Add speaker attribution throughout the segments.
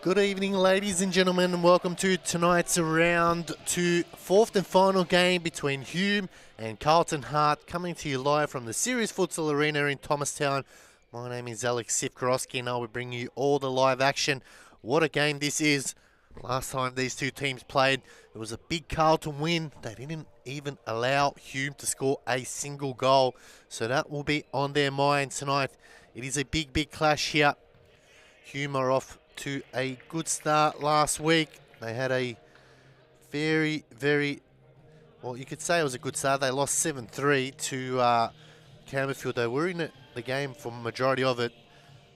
Speaker 1: Good evening, ladies and gentlemen, and welcome to tonight's round two, fourth and final game between Hume and Carlton Hart, coming to you live from the Series Futsal Arena in Thomastown. My name is Alex Sivkorowski, and I will bring you all the live action. What a game this is. Last time these two teams played, it was a big Carlton win. They didn't even allow Hume to score a single goal, so that will be on their mind tonight. It is a big clash here. Hume are off to a good start last week. They had a very, well, you could say it was a good start. They lost 7-3 to Campbellfield. They were in the game for the majority of it,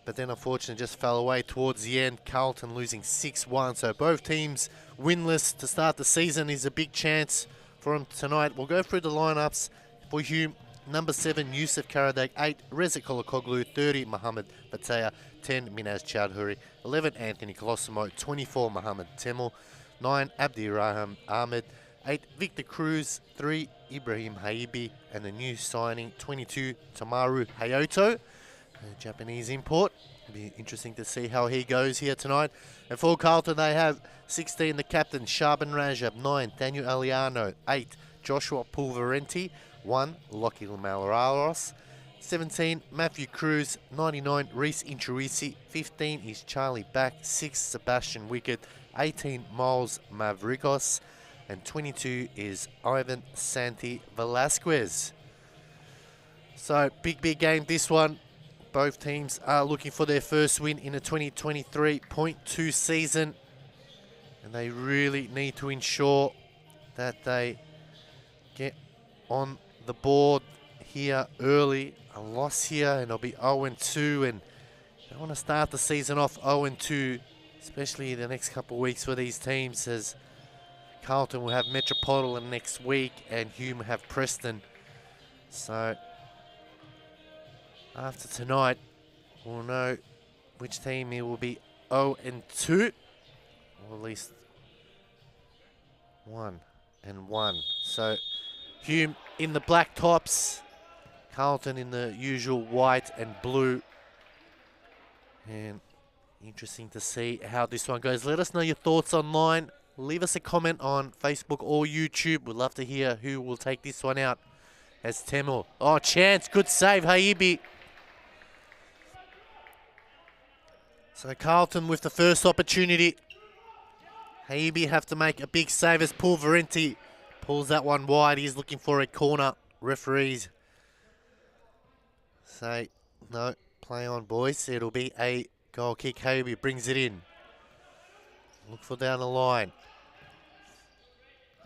Speaker 1: but then unfortunately just fell away towards the end. Carlton losing 6-1, so both teams winless to start the season is a big chance for them tonight. We'll go through the lineups for Hume. Number 7, Yusuf Karadag. 8, Reza Kolokoglu. 30, Mohammed Bataya. 10, Minaz Chowdhury. 11, Anthony Colosimo. 24, Mohammed Temel. 9, Abdi Raham Ahmed. 8, Victor Cruz. 3, Ibrahim Haibi. And the new signing, 22, Tamaru Hayoto, a Japanese import. It'll be interesting to see how he goes here tonight. And for Carlton, they have 16, the captain, Shaban Rajab. 9, Daniel Aliano. 8, Joshua Pulverenti. 1, Lockie Malaros. 17, Matthew Cruz. 99, Reese Inchuisi. 15 is Charlie Back. 6, Sebastian Wickett. 18, Miles Mavrikos. And 22 is Ivan Santi Velasquez. So, big game this one. Both teams are looking for their first win in a 2023.2 season. And they really need to ensure that they get on the board here early. A loss here and they'll be 0-2, and they want to start the season off 0-2, especially the next couple of weeks for these teams, as Carlton will have Metropolitan next week and Hume have Preston. So after tonight, we'll know which team it will be 0-2, or at least 1-1. So Hume in the black tops, Carlton in the usual white and blue. And interesting to see how this one goes. Let us know your thoughts online. Leave us a comment on Facebook or YouTube. We'd love to hear who will take this one out. As Temel. Oh, chance. Good save, Haibi. So Carlton with the first opportunity. Haibi have to make a big save as Pulverenti pulls that one wide. He's looking for a corner. Referees say, no, play on, boys. It'll be a goal kick. Haibi brings it in. Look for down the line.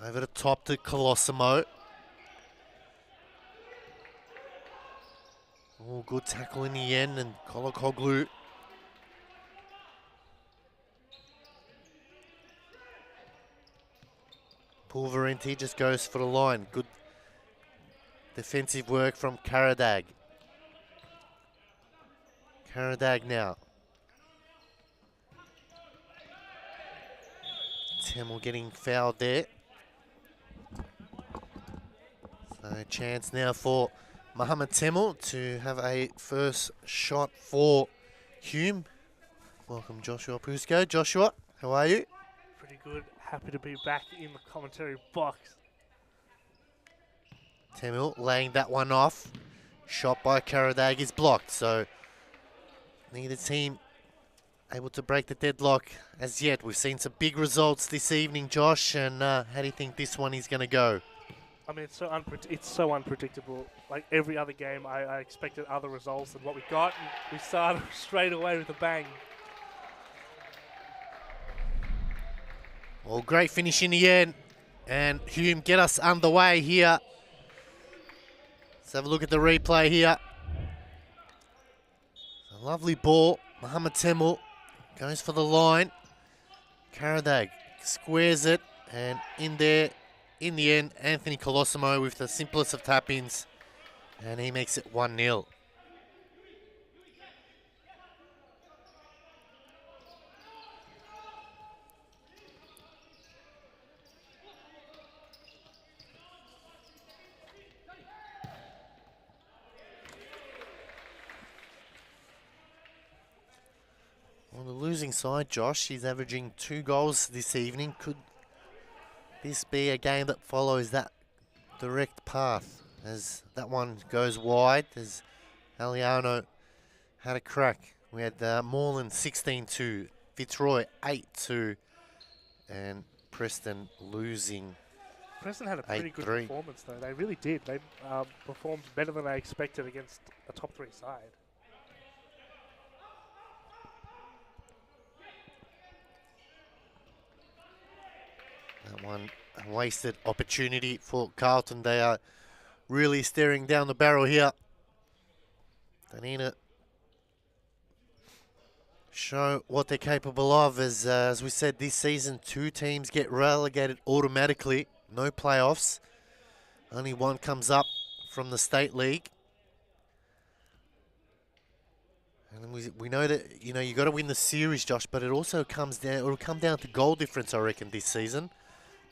Speaker 1: Over the top to Colosimo. Oh, good tackle in the end, and Kolokoglu. Pulverenti just goes for the line. Good defensive work from Karadag. Karadag now. Temel getting fouled there. So chance now for Mohammed Temel to have a first shot for Hume. Welcome, Joshua Pusco. Joshua, how are you?
Speaker 2: Pretty good. Happy to be back in the commentary box.
Speaker 1: Temel laying that one off. Shot by Karadag is blocked, so neither team able to break the deadlock as yet. We've seen some big results this evening, Josh, and how do you think this one is going to go?
Speaker 2: I mean, it's so unpredictable. Like every other game, I expected other results than what we got, and we started straight away with a bang.
Speaker 1: Well, great finish in the end, and Hume get us underway here. Let's have a look at the replay here. A lovely ball. Mohammed Temel goes for the line. Karadag squares it, and in there, in the end, Anthony Colosimo with the simplest of tap-ins, and he makes it 1-0. losing side, Josh. He's averaging 2 goals this evening. Could this be a game that follows that direct path as that one goes wide, as Aliano had a crack? We had Moreland 16-2, Fitzroy 8-2, and Preston losing.
Speaker 2: Preston had a pretty good
Speaker 1: 8-3.
Speaker 2: performance, though. They really did. They performed better than I expected against a top 3 side.
Speaker 1: That one, a wasted opportunity for Carlton. They are really staring down the barrel here. They need to show what they're capable of. As we said, this season, 2 teams get relegated automatically. No playoffs. Only one comes up from the state league. And we know that, you got to win the series, Josh, but it also comes down, it'll come down to goal difference, I reckon, this season.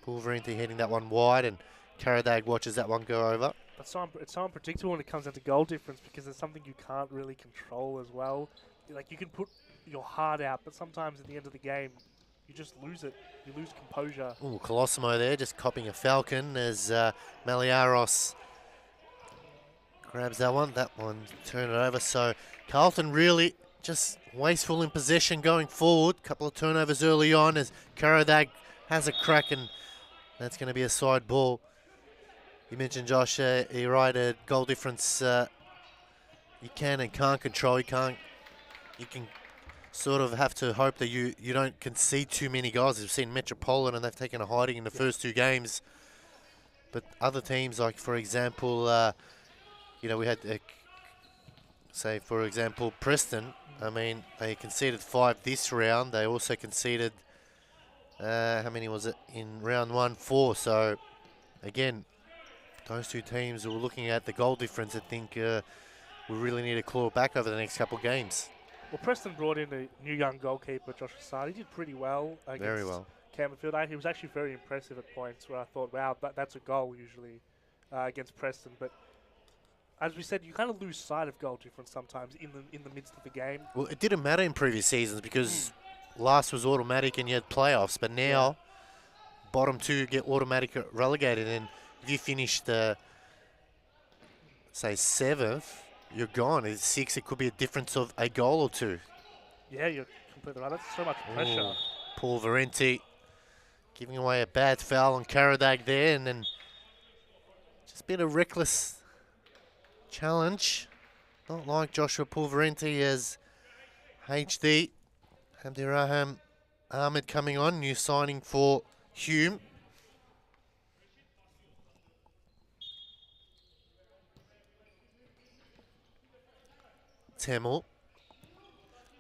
Speaker 1: Pulverenti heading that one wide, and Karadag watches that one go over.
Speaker 2: But it's so unpredictable when it comes down to goal difference, because it's something you can't really control as well. Like, you can put your heart out, but sometimes at the end of the game, you just lose it. You lose composure.
Speaker 1: Ooh, Colosimo there just copying a falcon as Maliaros grabs that one. That one turn it over. So Carlton really just wasteful in possession going forward. Couple of turnovers early on as Karadag has a crack, and that's going to be a side ball. You mentioned, Josh, you're right, goal difference you can and can't control. You can sort of have to hope that you don't concede too many goals. We've seen Metropolitan, and they've taken a hiding in the first 2 games. But other teams, like, for example, we had, say, for example, Preston. I mean, they conceded 5 this round. They also conceded, how many was it in round 1? 4. So, again, those 2 teams who were looking at the goal difference, I think we really need to claw back over the next couple of games.
Speaker 2: Well, Preston brought in a new young goalkeeper, Josh Assad. He did pretty well against
Speaker 1: Very well.
Speaker 2: Campbellfield. He was actually very impressive at points where I thought, wow, that's a goal usually against Preston. But as we said, you kind of lose sight of goal difference sometimes in the midst of the game. Well,
Speaker 1: it didn't matter in previous seasons because last was automatic and you had playoffs. But now, bottom 2 get automatic relegated. And if you finish the, say, 7th, you're gone. It's 6. It could be a difference of a goal or 2.
Speaker 2: Yeah, you're completely right. That's so much pressure.
Speaker 1: Pulverenti giving away a bad foul on Karadag there, and then just been a reckless challenge. Not like Joshua Pulverenti as HD. Abdiraham Ahmed coming on, new signing for Hume. Temel.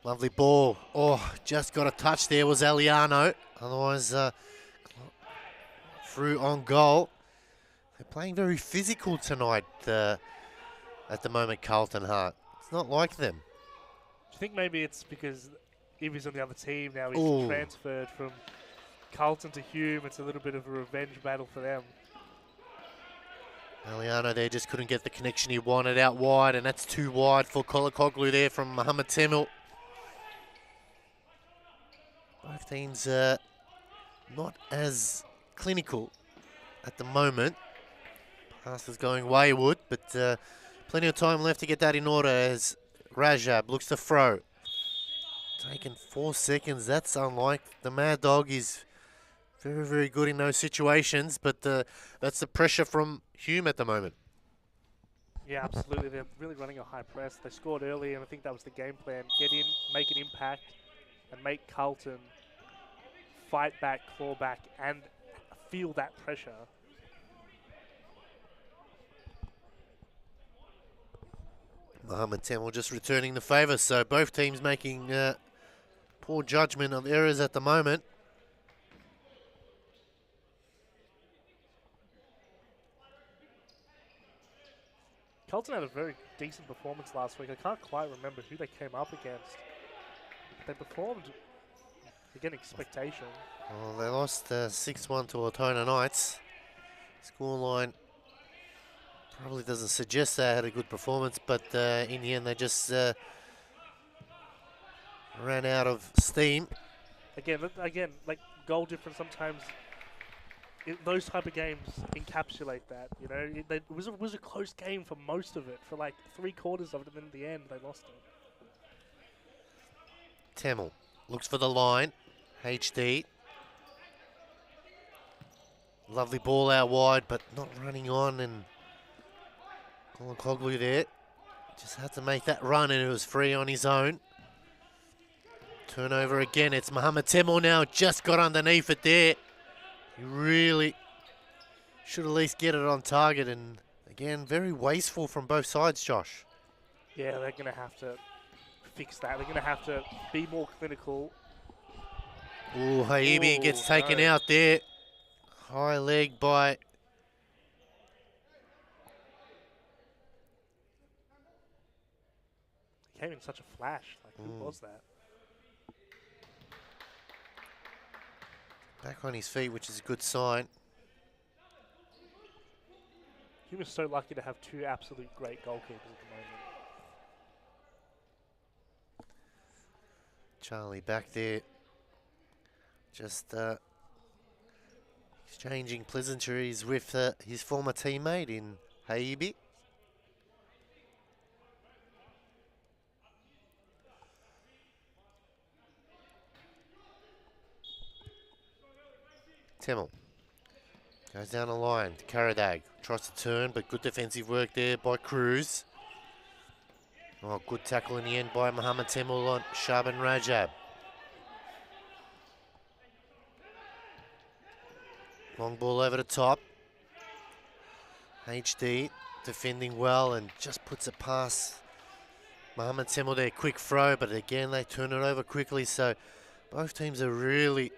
Speaker 1: Lovely ball. Oh, just got a touch there was Aliano. Otherwise, through on goal. They're playing very physical tonight at the moment, Carlton Hart. It's not like them.
Speaker 2: Do you think maybe it's because Ibby's on the other team now? He's transferred from Carlton to Hume. It's a little bit of a revenge battle for them.
Speaker 1: Aliano there just couldn't get the connection he wanted out wide, and that's too wide for Kolokoglu there from Mohamed Temel. Both teams not as clinical at the moment. Pass is going wayward, but plenty of time left to get that in order as Rajab looks to throw. Taking 4 seconds, that's unlike the Mad Dog. Is very, very good in those situations, but that's the pressure from Hume at the moment.
Speaker 2: Yeah, absolutely. They're really running a high press. They scored early, and I think that was the game plan. Get in, make an impact, and make Carlton fight back, claw back, and feel that pressure.
Speaker 1: Mohamed Temel just returning the favour, so both teams making poor judgment of errors at the moment.
Speaker 2: Carlton had a very decent performance last week. I can't quite remember who they came up against. They performed against expectation.
Speaker 1: Well, they lost 6-1 to Altona Knights. Scoreline probably doesn't suggest they had a good performance, but in the end they just ran out of steam.
Speaker 2: Again, like goal difference sometimes. Those type of games encapsulate that. You know, it was a close game for most of it, for like 3/4 of it, and then in the end they lost it.
Speaker 1: Tamil looks for the line. HD. Lovely ball out wide, but not running on, and Colin Cogley there. Just had to make that run, and it was free on his own. Turnover again. It's Mohammed Temel now. Just got underneath it there. He really should at least get it on target, and again, very wasteful from both sides, Josh.
Speaker 2: Yeah, they're going to have to fix that. They're going to have to be more clinical.
Speaker 1: Ooh, Haibi gets taken out there. High leg by
Speaker 2: Came in such a flash. Like, who was that?
Speaker 1: back on his feet, which is a good sign.
Speaker 2: Hume is so lucky to have two absolute great goalkeepers at the moment.
Speaker 1: Charlie back there. Just exchanging pleasantries with his former teammate in Haibi. Temel goes down the line to Karadag. Tries to turn, but good defensive work there by Cruz. Oh, good tackle in the end by Mohammed Temel on Shaban Rajab. Long ball over the top. HD defending well and just puts it past Mohammed Temel there. Quick throw, but again they turn it over quickly. So both teams are really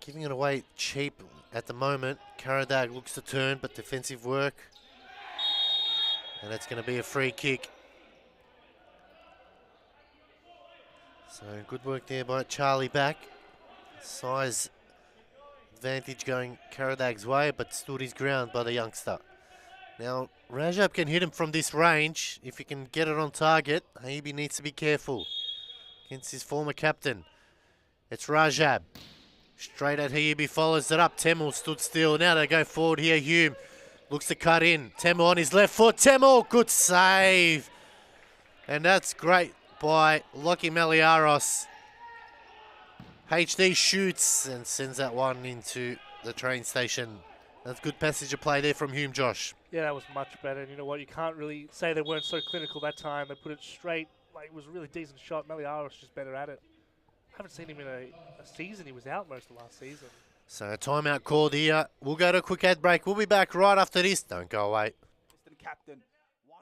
Speaker 1: giving it away cheap at the moment. Karadag looks to turn, but defensive work. And it's going to be a free kick. So good work there by Charlie back. Size advantage going Karadag's way, but stood his ground by the youngster. Now, Rajab can hit him from this range. If he can get it on target, Haibi needs to be careful against his former captain. It's Rajab. Straight at Haibi, follows it up. Temel stood still. Now they go forward here. Hume looks to cut in. Temel on his left foot. Temel, good save. And that's great by Lockie Meliaros. HD shoots and sends that one into the train station. That's good passage of play there from Hume, Josh.
Speaker 2: Yeah, that was much better. And you know what? You can't really say they weren't so clinical that time. They put it straight. Like, it was a really decent shot. Meliaros just better at it. I haven't seen him in a season. He was out most of last season.
Speaker 1: So a timeout called here. We'll go to a quick ad break. We'll be back right after this. Don't go away.
Speaker 3: Mr. Captain, 1-1.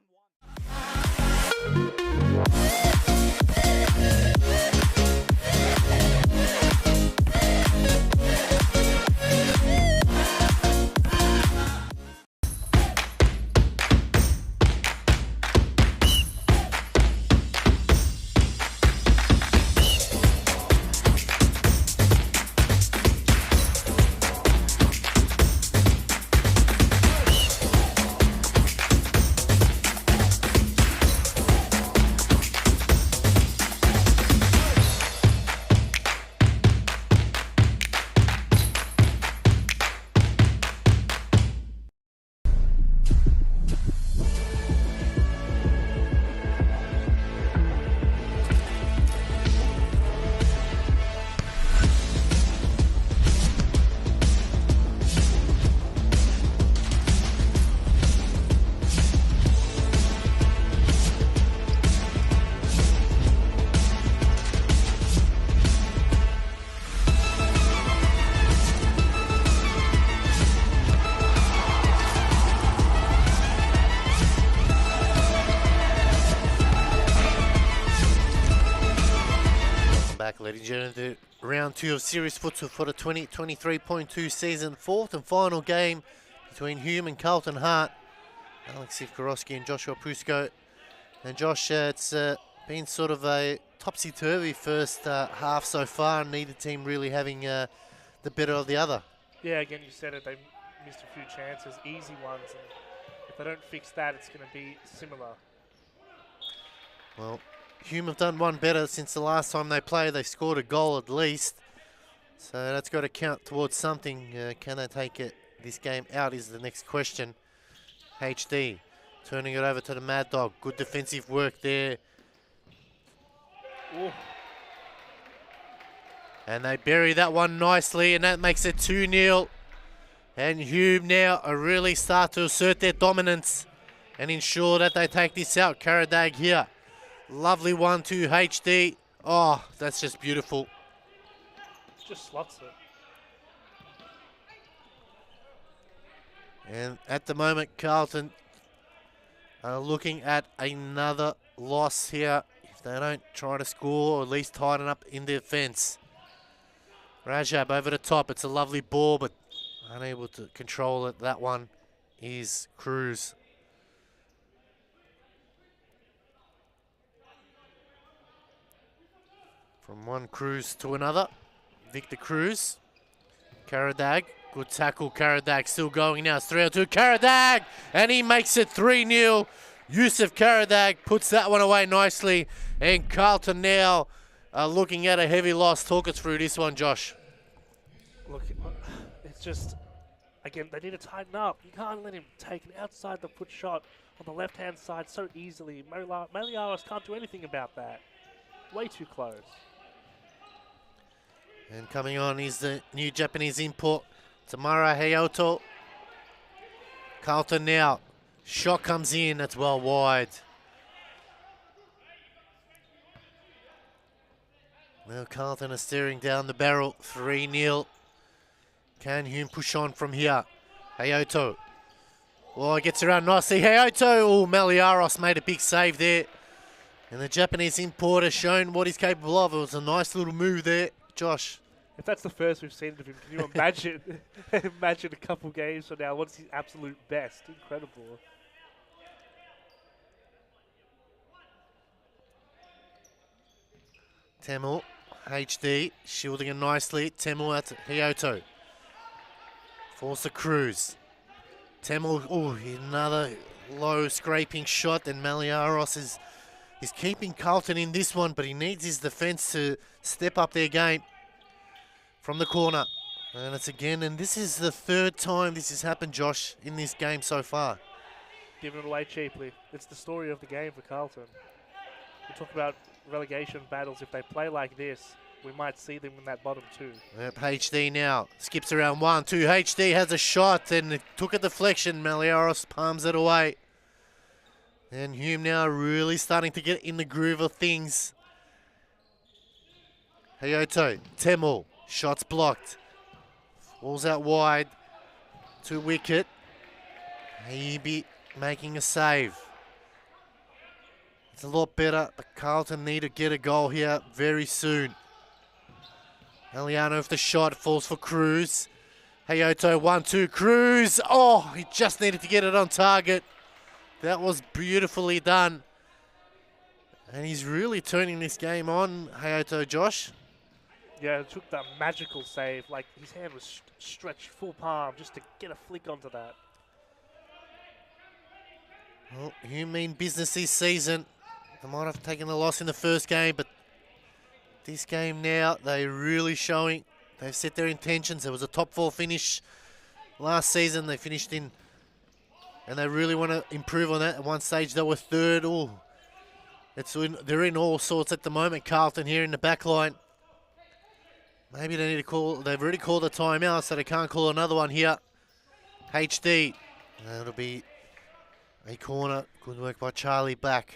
Speaker 1: Ladies and gentlemen, to round 2 of Series Futsal for the 2023.2 season. Fourth and final game between Hume and Carlton Hart. Alex Sivkorowski and Joshua Pusko. And Josh, it's been sort of a topsy-turvy first half so far. Neither team really having the better of the other.
Speaker 2: Yeah, again, you said it. They missed a few chances, easy ones. And if they don't fix that, it's going to be similar.
Speaker 1: Well, Hume have done one better since the last time they played. They scored a goal at least. So that's got to count towards something. Can they take this game out is the next question. HD turning it over to the Mad Dog. Good defensive work there.
Speaker 2: Ooh.
Speaker 1: And they bury that one nicely, and that makes it 2-0. And Hume now really start to assert their dominance and ensure that they take this out. Karadag here. Lovely one to HD. Oh, that's just beautiful.
Speaker 2: Just slots it.
Speaker 1: And at the moment, Carlton are looking at another loss here. If they don't try to score or at least tighten up in defence. Rajab over the top. It's a lovely ball, but unable to control it. That one is Cruz. From one Cruz to another. Victor Cruz. Karadag. Good tackle. Karadag still going now. It's 3-2. Karadag! And he makes it 3-0. Yusuf Karadag puts that one away nicely. And Carlton now are looking at a heavy loss. Talk us through this one, Josh.
Speaker 2: Look, it's just, again, they need to tighten up. You can't let him take an outside the foot shot on the left-hand side so easily. Meliaros can't do anything about that. Way too close.
Speaker 1: And coming on is the new Japanese import, Tamara Hayato. Carlton now. Shot comes in. That's well wide. Now Carlton are staring down the barrel. 3-0. Can Hume push on from here? Hayato. Oh, it gets around nicely. Hayato. Oh, Meliaros made a big save there. And the Japanese import has shown what he's capable of. It was a nice little move there. Josh.
Speaker 2: If that's the first we've seen of him, can you imagine imagine a couple games from now? What's his absolute best? Incredible.
Speaker 1: Temel, HD, shielding it nicely. Temel at Hayato. Force a Cruz. Temel, oh, another low scraping shot. And Meliaros is keeping Carlton in this one, but he needs his defence to step up their game. From the corner. And it's again, and this is the third time this has happened, Josh, in this game so far.
Speaker 2: Giving it away cheaply. It's the story of the game for Carlton. We talk about relegation battles. If they play like this, we might see them in that bottom two.
Speaker 1: Yep, HD now. Skips around 1-2. HD has a shot and it took a deflection. Meliaros palms it away. And Hume now really starting to get in the groove of things. Hayato, Temel. Shots blocked. Falls out wide to wicket. Maybe making a save. It's a lot better, but Carlton need to get a goal here very soon. Eliano with the shot, falls for Cruz. Hayato 1-2. Cruz. Oh, he just needed to get it on target. That was beautifully done. And he's really turning this game on, Hayato, Josh.
Speaker 2: Yeah, it took that magical save. Like, his hand was stretched full palm just to get a flick onto that.
Speaker 1: Well, Hume mean business this season. They might have taken a loss in the first game, but this game now, they're really showing. They've set their intentions. There was a top 4 finish last season. They finished in, and they really want to improve on that. At one stage, they were third. Oh, they're in all sorts at the moment. Carlton here in the back line. Maybe they need to call, they've already called a timeout, so they can't call another one here. HD. That'll be a corner. Good work by Charlie back.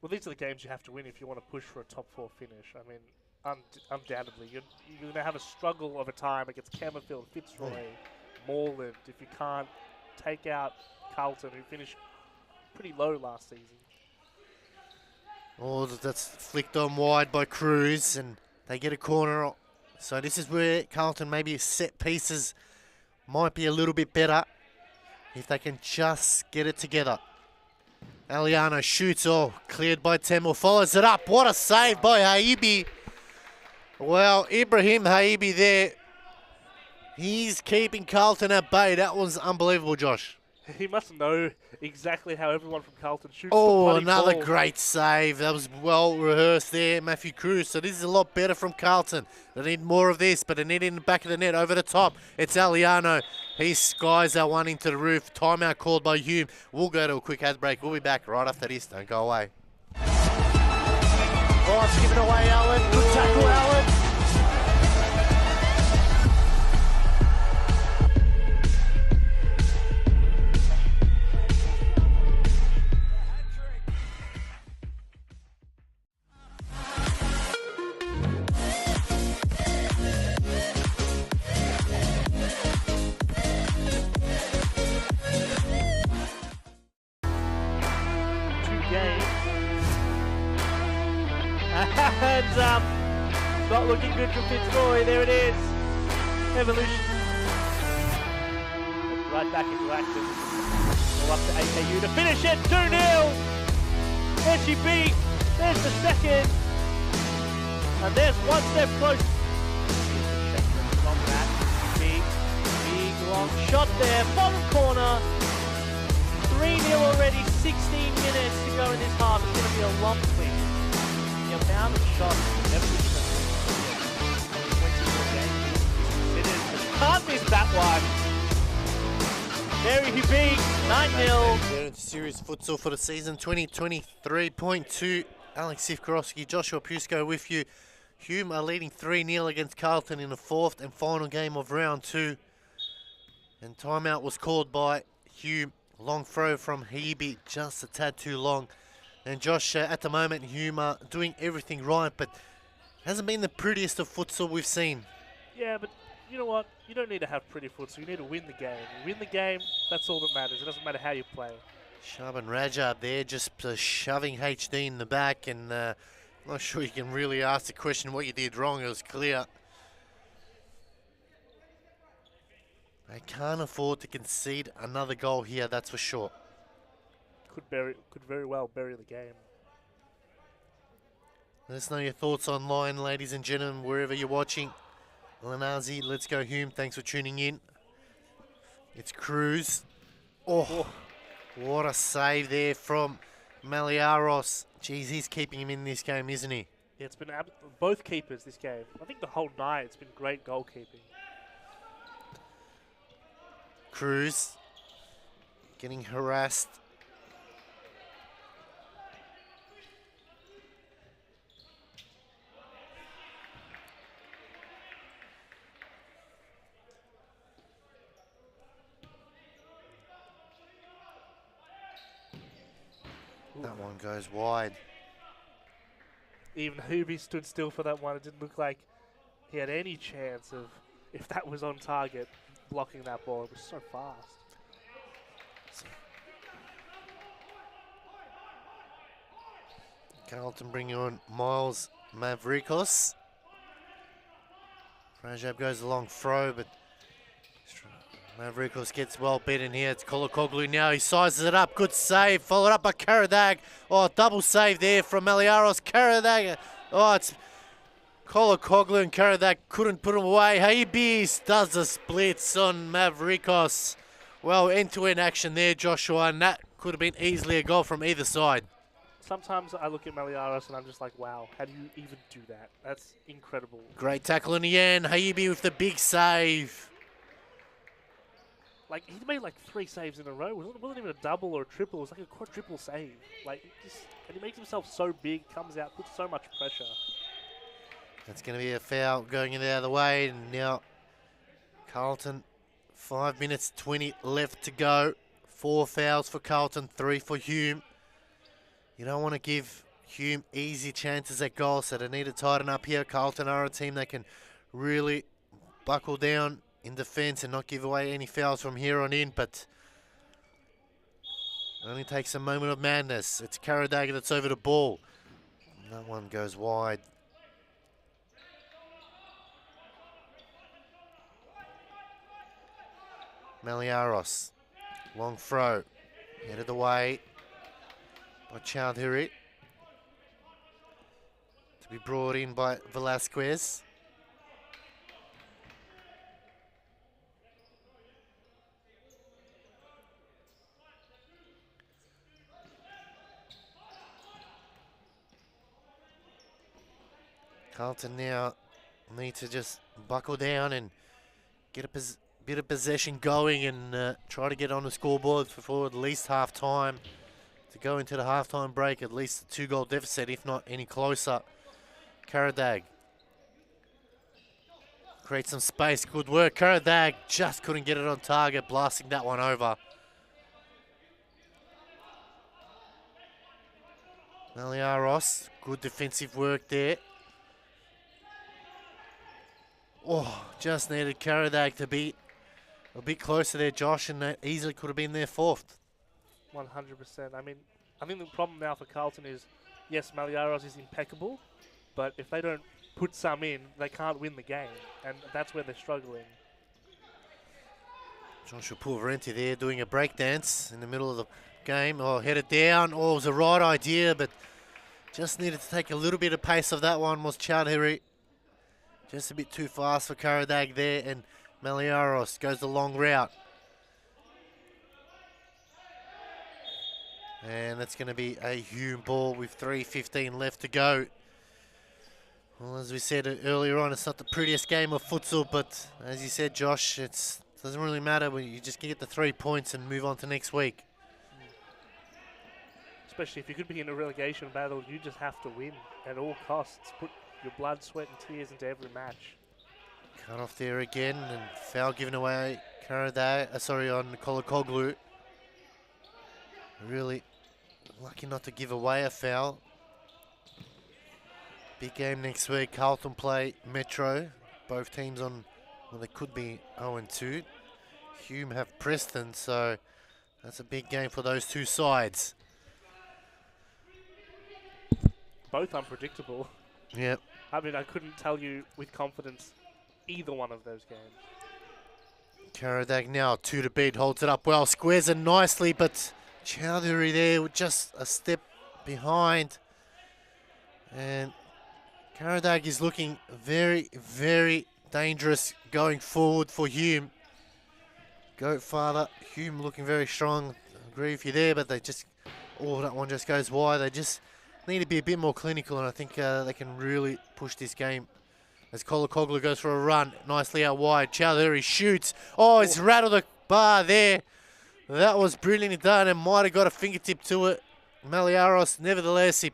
Speaker 2: Well, these are the games you have to win if you want to push for a top 4 finish. I mean, undoubtedly. You're going to have a struggle over time against Camerfield, Fitzroy, Moreland, if you can't take out Carlton, who finished pretty low last season.
Speaker 1: Oh, that's flicked on wide by Cruz, and they get a corner. So this is where Carlton maybe set pieces might be a little bit better if they can just get it together. Aliano shoots, oh, cleared by Temel, follows it up. What a save by Haibi. Well, Ibrahim Haibi there. He's keeping Carlton at bay. That was unbelievable, Josh.
Speaker 2: He must know exactly how everyone from Carlton shoots the
Speaker 1: Oh,
Speaker 2: bloody
Speaker 1: another
Speaker 2: ball.
Speaker 1: great save. That was well rehearsed there, Matthew Cruz. So this is a lot better from Carlton. They need more of this, but they need it in the back of the net. Over the top, it's Aliano. He skies that one into the roof. Timeout called by Hume. We'll go to a quick ad break. We'll be back right after this. Don't go away.
Speaker 3: Oh, it's given away, Allen. Good tackle, Allen.
Speaker 2: And not looking good for Fitzroy. There it is. Evolution. Right back into action. Go up to AKU to finish it. 2-0. There she be. There's the second. And there's one step close. Long that. Big long shot there. Bottom corner. 3-0 already. 16 minutes to go in this half. It's going to be a long thing. The amount of shots never been it is. Can't miss that one. Very big. 9-0.
Speaker 1: They're into serious futsal for the season 2023.2. Alex Sivkorowski, Joshua Pusko with you. Hume are leading 3-0 against Carlton in the fourth and final game of round 2. And timeout was called by Hume. Long throw from Hebe, just a tad too long. And Josh, at the moment, Hume are doing everything right, but hasn't been the prettiest of futsal we've seen.
Speaker 2: Yeah, but you know what? You don't need to have pretty futsal. You need to win the game. You win the game, that's all that matters. It doesn't matter how you play.
Speaker 1: Shaban Rajab there, just shoving HD in the back, and I'm not sure you can really ask the question what you did wrong. It was clear. They can't afford to concede another goal here, that's for sure.
Speaker 2: Could very well bury the game.
Speaker 1: Let us know your thoughts online, ladies and gentlemen, wherever you're watching. Lanazi, let's go Hume. Thanks for tuning in. It's Cruz. Oh, what a save there from Maliaros. Geez, he's keeping him in this game, isn't he?
Speaker 2: Yeah, it's been both keepers this game. I think the whole night it's been great goalkeeping.
Speaker 1: Cruz getting harassed. That one goes wide.
Speaker 2: Even Hubie stood still for that one. It didn't look like he had any chance of, if that was on target, blocking that ball. It was so fast.
Speaker 1: Carlton bringing on Miles Mavrikos. Rajab goes a long throw, but Mavrikos gets well beaten here. It's Kolokoglu now. He sizes it up. Good save. Followed up by Karadag. Oh, double save there from Maliaros. Karadag. Oh, it's Kolokoglu and Karadag couldn't put him away. Habis does the splits on Mavrikos. Well, end-to-end action there, Joshua, and that could have been easily a goal from either side.
Speaker 2: Sometimes I look at Maliaros and I'm just like, wow, how do you even do that? That's incredible.
Speaker 1: Great tackle in the end. Haibi with the big save.
Speaker 2: Like, he made like 3 saves in a row. It wasn't even a double or a triple. It was like a quadruple save. Like, and he makes himself so big, comes out, puts so much pressure.
Speaker 1: That's going to be a foul going in the other way. And now Carlton, 5 minutes 20 left to go. 4 fouls for Carlton, 3 for Hume. You don't want to give Hume easy chances at goal, so they need to tighten up here. Carlton are a team that can really buckle down in defence and not give away any fouls from here on in, but it only takes a moment of madness. It's Karadaga that's over the ball. And that one goes wide. Maliaros, long throw, headed away by Chowdhury. To be brought in by Velasquez. Carlton now need to just buckle down and get a bit of possession going and try to get on the scoreboard for at least half time. To go into the halftime break, at least a 2-goal deficit, if not any closer. Karadag creates some space, good work. Karadag just couldn't get it on target, blasting that one over. Maliaros, good defensive work there. Oh, just needed Karadag to be a bit closer there, Josh, and that easily could have been their fourth.
Speaker 2: 100%. I mean, I think the problem now for Carlton is, yes, Maliaros is impeccable, but if they don't put some in, they can't win the game, and that's where they're struggling.
Speaker 1: Joshua Pulverenti there doing a breakdance in the middle of the game. Oh, headed down. Oh, it was the right idea, but just needed to take a little bit of pace of that one was Chowdhury. Just a bit too fast for Karadag there, and Maliaros goes the long route. And that's going to be a Hume ball with 3:15 left to go. Well, as we said earlier on, it's not the prettiest game of futsal, but as you said, Josh, it doesn't really matter. You just get the 3 points and move on to next week.
Speaker 2: Especially if you could be in a relegation battle, you just have to win at all costs. Put your blood, sweat and tears into every match.
Speaker 1: Cut off there again, and foul given away on Kolokoglu. Really lucky not to give away a foul. Big game next week. Carlton play Metro. Both teams on, well, they could be 0-2. Hume have Preston, so that's a big game for those two sides.
Speaker 2: Both unpredictable.
Speaker 1: Yep.
Speaker 2: I mean, I couldn't tell you with confidence either one of those games.
Speaker 1: Karadag now 2 to beat, holds it up well, squares it nicely, but Chowdhury there with just a step behind. And Karadag is looking very, very dangerous going forward for Hume. Goat father, Hume looking very strong. I agree with you there, but they just, oh, that one just goes wide. They just need to be a bit more clinical, and I think they can really push this game. As Kolokoglu goes for a run, nicely out wide. Chowdhury shoots. Oh, it's rattled the bar there. That was brilliantly done and might have got a fingertip to it. Maliaros, nevertheless,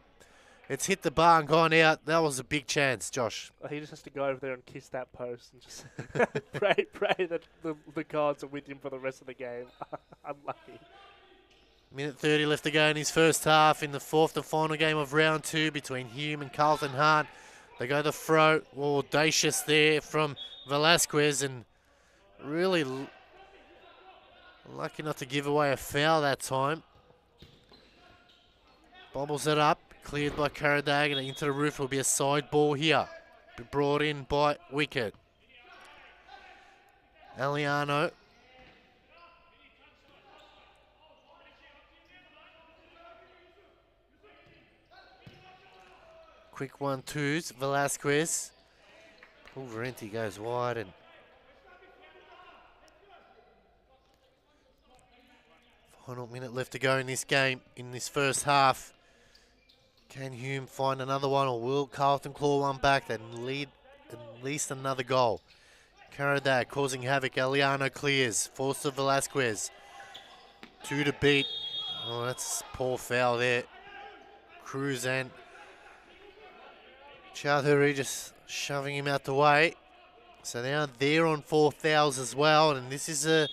Speaker 1: it's hit the bar and gone out. That was a big chance, Josh.
Speaker 2: He just has to go over there and kiss that post and just pray that the gods are with him for the rest of the game. Unlucky.
Speaker 1: Minute 30 left to go in his first half in the fourth and final game of round 2 between Hume and Carlton Hart. They go the throw, audacious there from Velasquez, and really lucky not to give away a foul that time. Bobbles it up, cleared by Karadag, and into the roof will be a side ball here. Be brought in by Wicket. Aliano. Quick 1-2s, Velasquez. Pulverenti goes wide, and final minute left to go in this game, in this first half. Can Hume find another one, or will Carlton claw one back and lead at least another goal? Karadag causing havoc. Aliano clears, forced to Velasquez. 2 to beat. Oh, that's a poor foul there. Cruz and Chowdhury just shoving him out the way. So now they're on 4 fouls as well, and this is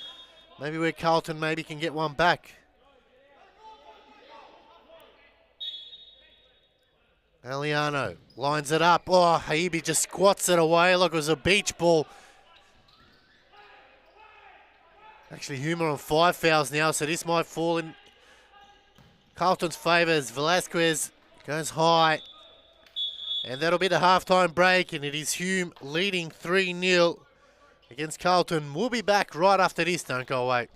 Speaker 1: maybe where Carlton maybe can get one back. Aliano lines it up. Oh, Haibi just squats it away like it was a beach ball. Actually, Hume are on 5 fouls now, so this might fall in Carlton's favour as Velasquez goes high. And that'll be the halftime break, and it is Hume leading 3-0 against Carlton. We'll be back right after this. Don't go away.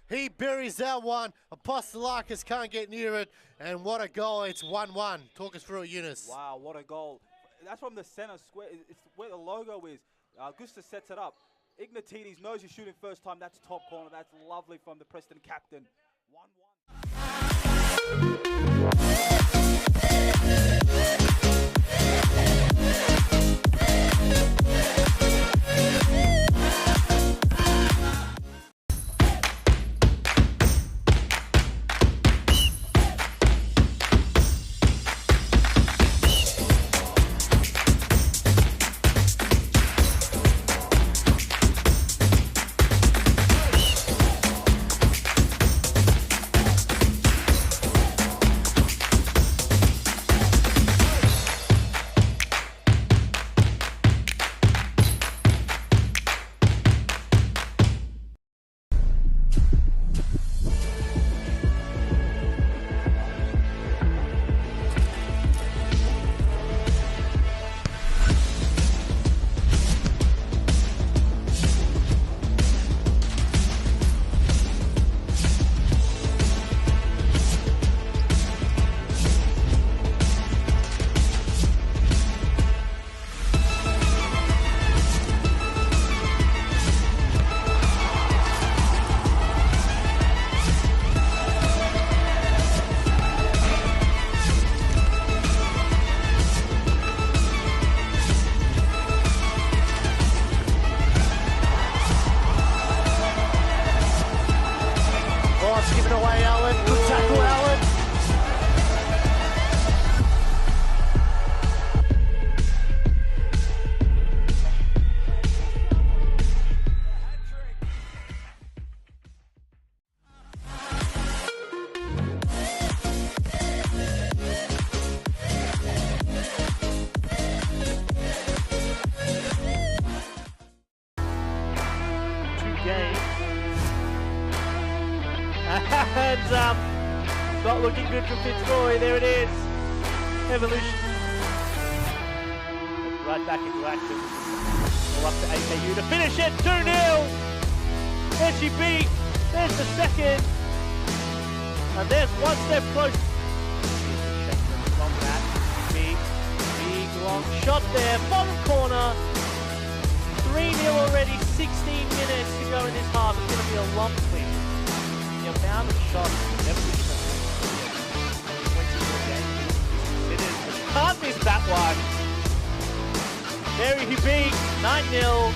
Speaker 1: He buries that one. Apostolakis can't get near it. And what a goal. It's 1-1. Talk us through it, Eunice.
Speaker 4: Wow, what a goal. That's from the center square. It's where the logo is. Gusta sets it up. Ignatides knows he's shooting first time. That's top corner. That's lovely from the Preston captain. 1-1.
Speaker 3: Given away, Allen. Good tackle, Allen.
Speaker 2: And not looking good for Fitzroy. There it is. Evolution. Right back into action. Well, up to AKU to finish it. 2-0. There she beat. There's the second. And there's one step close. From that. Big long shot there. Bottom corner. 3-0 already. 16 minutes to go in this half. It's going to be a long win. The amount of shots never been in 20 games. It is. Can't miss that one. There he beat 9-0.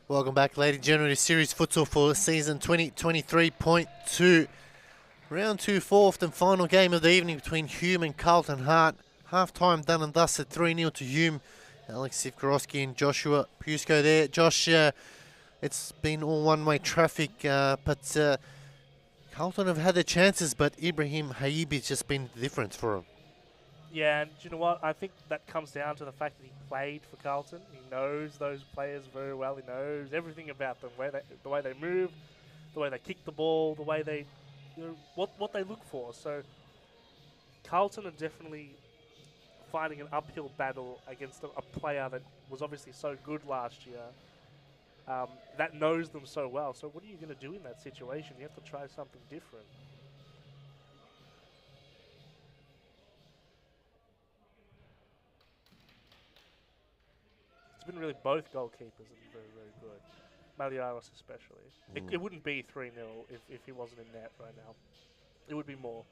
Speaker 1: Welcome back, ladies and gentlemen, to Series Futsal for season 2023.2. Round 2, fourth and final game of the evening between Hume and Carlton Hart. Half-time done and dusted, 3-0 to Hume. Alex Sivkorowski and Joshua Pusko there. Josh, it's been all one-way traffic, but Carlton have had their chances, but Ibrahim Haibi's just been the difference for them.
Speaker 2: Yeah, and you know what? I think that comes down to the fact that he played for Carlton. He knows those players very well. He knows everything about them, the way they move, the way they kick the ball, the way they, what they look for. So Carlton are definitely fighting an uphill battle against a player that was obviously so good last year, that knows them so well. So what are you going to do in that situation? You have to try something different. It's been really both goalkeepers have been very, very good. Maliaros especially. It wouldn't be 3-0 if he wasn't in net right now. It would be more.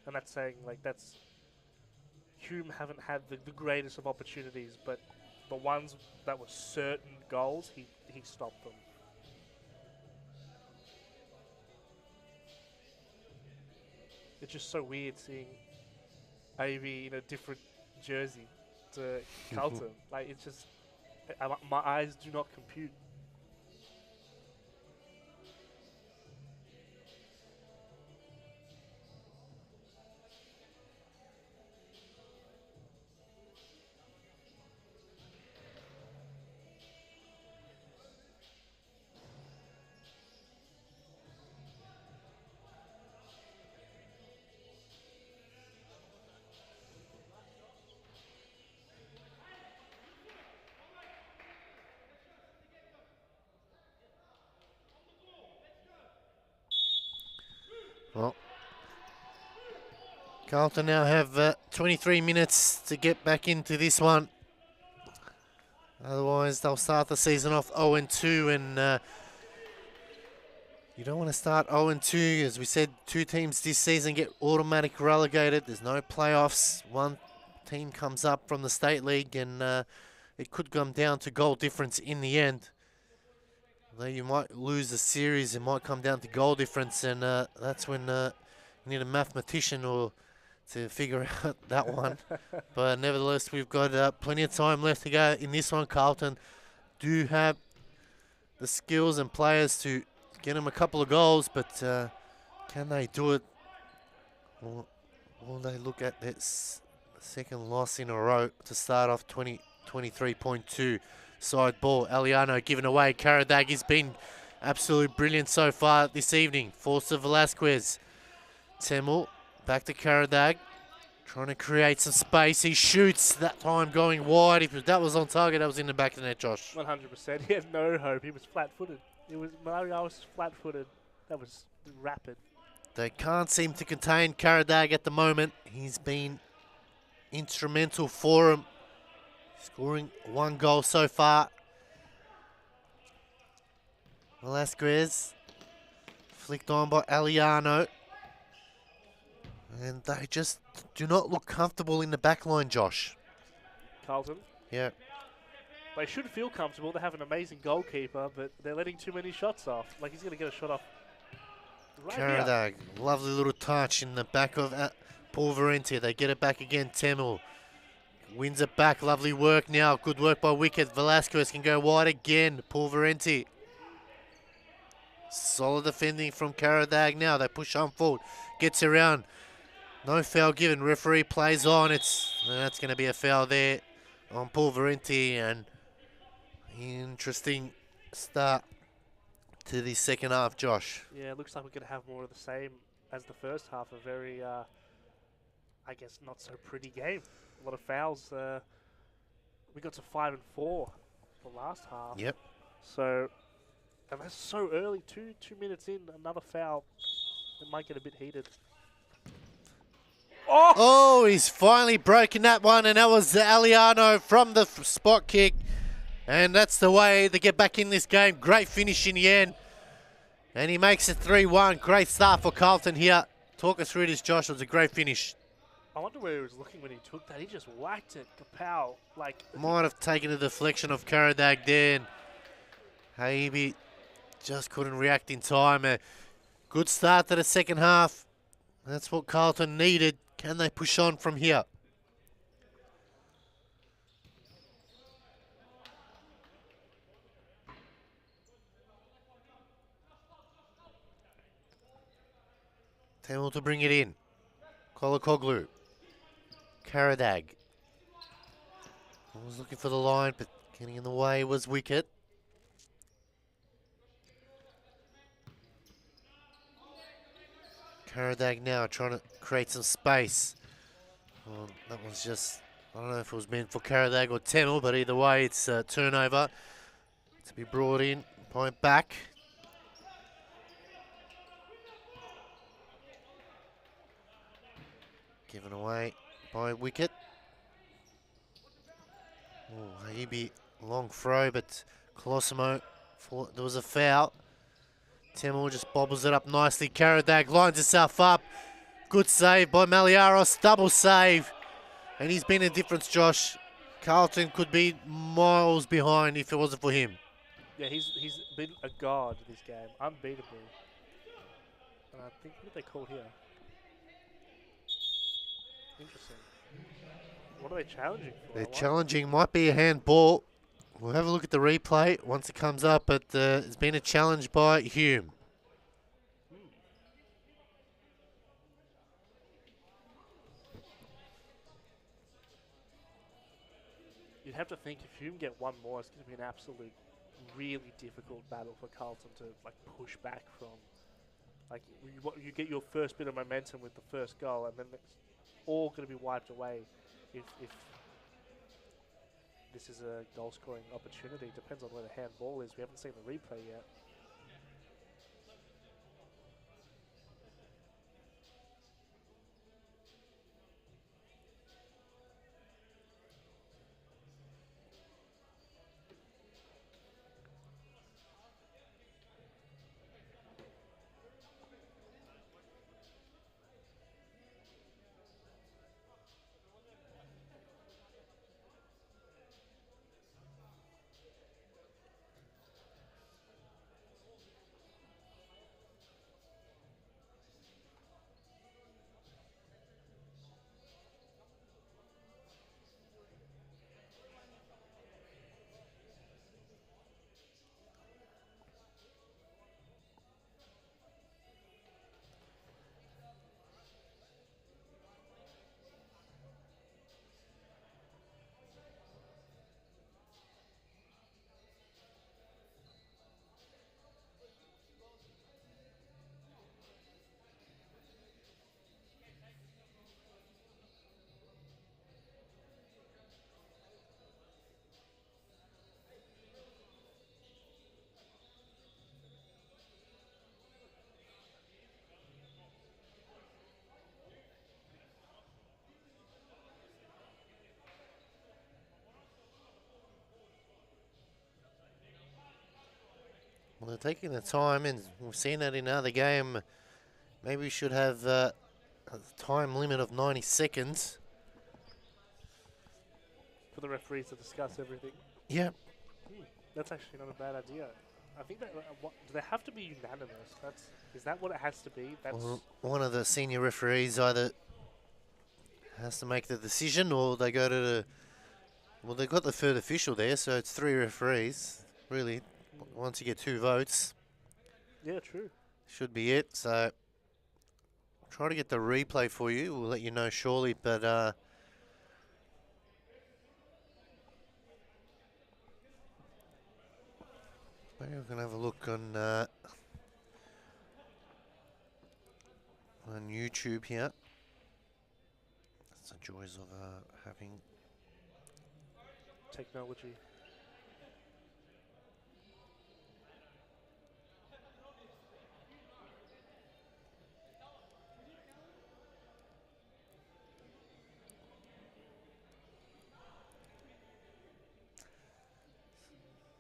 Speaker 2: And that's saying, like, that's... Hume haven't had the greatest of opportunities, but the ones that were certain goals, he stopped them. It's just so weird seeing Avey in a different jersey to Carlton. Like, it's just... my eyes do not compute.
Speaker 1: Well, Carlton now have 23 minutes to get back into this one. Otherwise, they'll start the season off 0-2, and you don't want to start 0-2. As we said, two teams this season get automatic relegated. There's no playoffs. One team comes up from the State League, and it could come down to goal difference in the end. Though you might lose the series, it might come down to goal difference, and that's when you need a mathematician or to figure out that one. But nevertheless, we've got plenty of time left to go in this one. Carlton do have the skills and players to get them a couple of goals, but can they do it? Or will they look at this second loss in a row to start off 2023.2? Side ball, Aliano given away. Karadag has been absolutely brilliant so far this evening. Forza Velasquez. Temel back to Karadag. Trying to create some space. He shoots, that time going wide. If that was on target, that was in the back of the net, Josh.
Speaker 2: 100%. He had no hope. He was flat-footed. Mario was flat-footed. That was rapid.
Speaker 1: They can't seem to contain Karadag at the moment. He's been instrumental for him. Scoring one goal so far. Velasquez flicked on by Aliano. And they just do not look comfortable in the back line, Josh.
Speaker 2: Carlton.
Speaker 1: Yeah.
Speaker 2: They should feel comfortable. They have an amazing goalkeeper, but they're letting too many shots off. Like, he's going to get a shot off right here.
Speaker 1: Karadag, lovely little touch in the back of Paul Valenti. They get it back again. Temel wins it back. Lovely work now. Good work by Wicket. Velasquez can go wide again. Paul Valenti. Solid defending from Karadag now. They push on forward. Gets around. No foul given. Referee plays on. That's going to be a foul there on Paul Valenti, and interesting start to the second half, Josh.
Speaker 2: Yeah, it looks like we're going to have more of the same as the first half. A very, I guess, not so pretty game. A lot of fouls. We got to 5 and 4 the last half.
Speaker 1: Yep.
Speaker 2: So, and that's so early. Two minutes in, another foul. It might get a bit heated.
Speaker 1: Oh, he's finally broken that one, and that was Aliano from the spot kick. And that's the way they get back in this game. Great finish in the end. And he makes it 3-1. Great start for Carlton here. Talk us through this, Josh. It was a great finish.
Speaker 2: I wonder where he was looking when he took that. He just whacked it. Kapow. Like,
Speaker 1: might have taken a deflection of Karadag there. And Haibi just couldn't react in time. A good start to the second half. That's what Carlton needed. Can they push on from here? Tamil to bring it in. Kolokoglu. Karadag. Was looking for the line, but getting in the way was Wicket. Karadag now trying to create some space. Well, that was just, I don't know if it was meant for Karadag or Temel, but either way, it's a turnover to be brought in. Point back. Given away by Wicket. Oh, Haibi, long throw, but Colosimo, there was a foul. Temel just bobbles it up nicely. Karadag lines himself up. Good save by Maliaros, double save. And he's been a difference, Josh. Carlton could be miles behind if it wasn't for him.
Speaker 2: yeah, he's been a god this game. Unbeatable. And I think, what did they call here? Interesting. What are they challenging for?
Speaker 1: They're challenging, might be a handball. We'll have a look at the replay once it comes up, but it's been a challenge by Hume.
Speaker 2: You'd have to think if Hume get one more, it's going to be an absolute, really difficult battle for Carlton to like push back from. Like you get your first bit of momentum with the first goal, and then it's all going to be wiped away if this is a goal-scoring opportunity. Depends on where the handball is. We haven't seen the replay yet.
Speaker 1: Well, they're taking the time, and we've seen that in another game. Maybe we should have a time limit of 90 seconds.
Speaker 2: For the referees to discuss everything.
Speaker 1: Yep.
Speaker 2: That's actually not a bad idea. I think that do they have to be unanimous? Is that what it has to be? That's
Speaker 1: Well, one of the senior referees either has to make the decision, or they go to the. Well, they've got the third official there, so it's 3 referees. Really, once you get 2 votes,
Speaker 2: yeah, true.
Speaker 1: should be it. So, try to get the replay for you. We'll let you know shortly, but maybe we can have a look on YouTube here. That's the joys of having.
Speaker 2: Technology.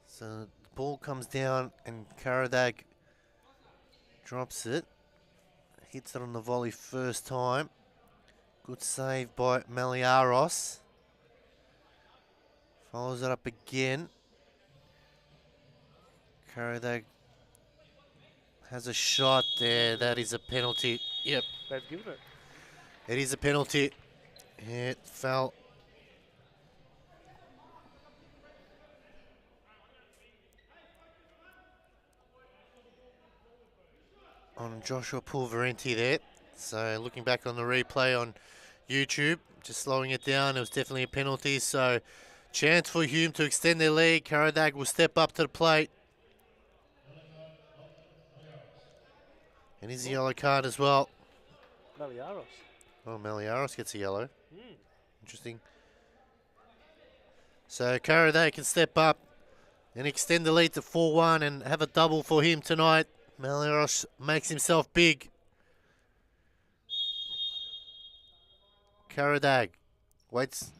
Speaker 1: So the ball comes down and Karadag drops it. Hits it on the volley first time. Good save by Maliaros. Follows it up again. Karadag has a shot there. That is a penalty. Yep.
Speaker 2: They've given it.
Speaker 1: It is a penalty. It fell. On Joshua Pulverenti there. So looking back on the replay on YouTube, just slowing it down, it was definitely a penalty. So chance for Hume to extend their lead. Karadag will step up to the plate. And here's a yellow card as well.
Speaker 2: Maliaros.
Speaker 1: Oh, Maliaros gets a yellow.
Speaker 2: Mm.
Speaker 1: Interesting. So Karadag can step up and extend the lead to 4-1 and have a double for him tonight. Maliaros makes himself big. Karadag waits.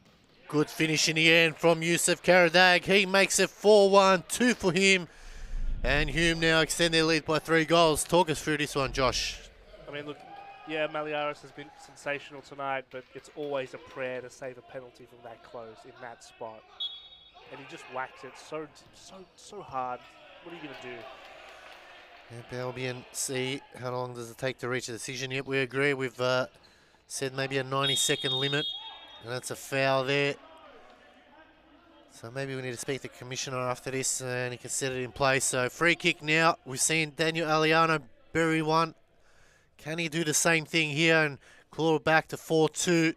Speaker 1: Good finish in the end from Yusuf Karadag. He makes it 4-1, 2 for him. And Hume now extend their lead by 3 goals. Talk us through this one, Josh.
Speaker 2: I mean, look, yeah, Maliaros has been sensational tonight, but it's always a prayer to save a penalty from that close in that spot. And he just whacks it so hard. What are you going to do?
Speaker 1: Yep, Albion see how long does it take to reach a decision. Yep, we agree. We've said maybe a 90-second limit, and that's a foul there. So maybe we need to speak to the commissioner after this, and he can set it in place. So free kick now. We've seen Daniel Aliano bury one. Can he do the same thing here and claw it back to 4-2?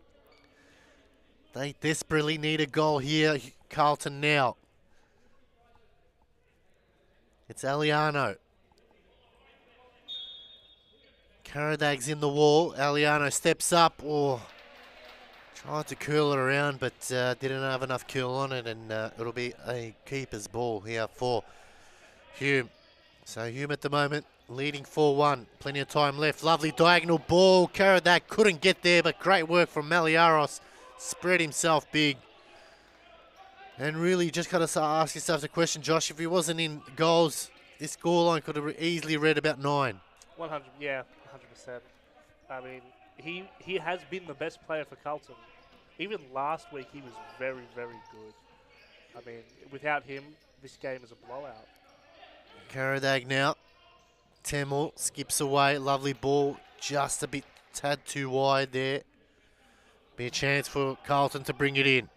Speaker 1: They desperately need a goal here. Carlton now. It's Aliano. Karadag's in the wall. Aliano steps up. Oh, tried to curl it around, but didn't have enough curl on it, and it'll be a keeper's ball here for Hume. So Hume at the moment leading 4-1. Plenty of time left. Lovely diagonal ball. Karadag couldn't get there, but great work from Maliaros. Spread himself big. And really just got to ask yourself the question, Josh, if he wasn't in goals, this scoreline could have easily read about 9.
Speaker 2: 100, yeah, 100%. I mean, he has been the best player for Carlton. Even last week, he was very, very good. I mean, without him, this game is a blowout.
Speaker 1: Karadag now. Temel skips away. Lovely ball. Just a bit tad too wide there. Be a chance for Carlton to bring it in.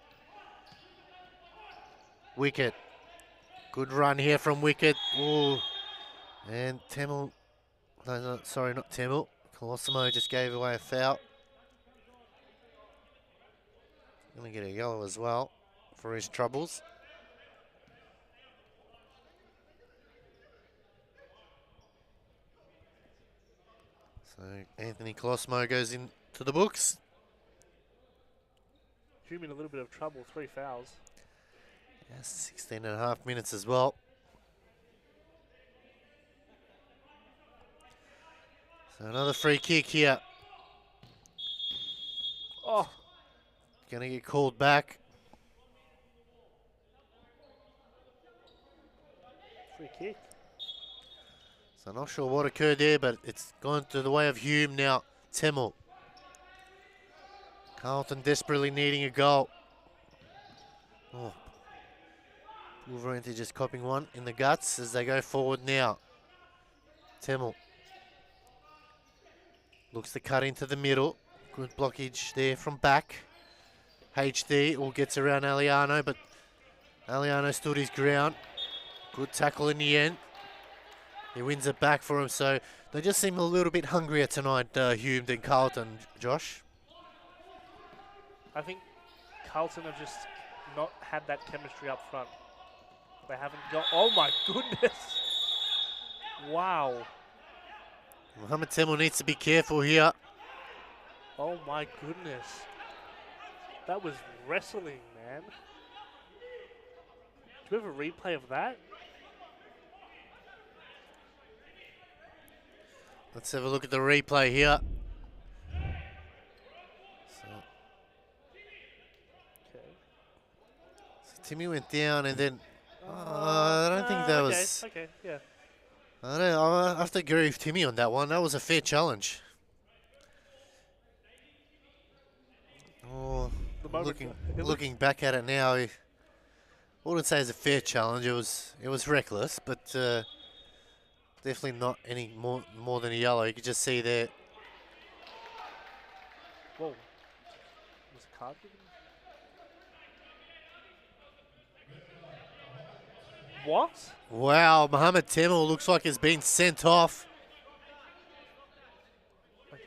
Speaker 1: Wicket. Good run here from Wicket. Ooh. And Temel. No, sorry, not Temel. Colosimo just gave away a foul. Going to get a yellow as well for his troubles. So Anthony Colosimo goes into the books.
Speaker 2: Hume in a little bit of trouble, 3 fouls.
Speaker 1: Yes, 16.5 minutes as well. So another free kick here.
Speaker 2: Oh,
Speaker 1: Gonna get called back.
Speaker 2: free kick.
Speaker 1: So not sure what occurred there, but it's gone to the way of Hume now. Temel. Carlton desperately needing a goal. Oh. Wolverine just copping one in the guts as they go forward now. Temel looks to cut into the middle. Good blockage there from back. HD all gets around Aliano, but Aliano stood his ground. Good tackle in the end. He wins it back for him, so they just seem a little bit hungrier tonight, Hume, than Carlton, Josh.
Speaker 2: I think Carlton have just not had that chemistry up front. They haven't got... Oh, my goodness. Wow.
Speaker 1: Mohamed Temel needs to be careful here.
Speaker 2: Oh, my goodness. That was wrestling, man. Do we have a replay of that?
Speaker 1: Let's have a look at the replay here. So Timmy went down and then... I don't think that was...
Speaker 2: Okay, yeah.
Speaker 1: I have to agree with Timmy on that one. That was a fair challenge. Oh, looking back at it now, I wouldn't say it's a fair challenge. It was reckless, but definitely not any more than a yellow. You could just see there.
Speaker 2: Whoa. Was a card given? What?
Speaker 1: Wow, Mohamed Temel looks like he's been sent off.
Speaker 2: Okay.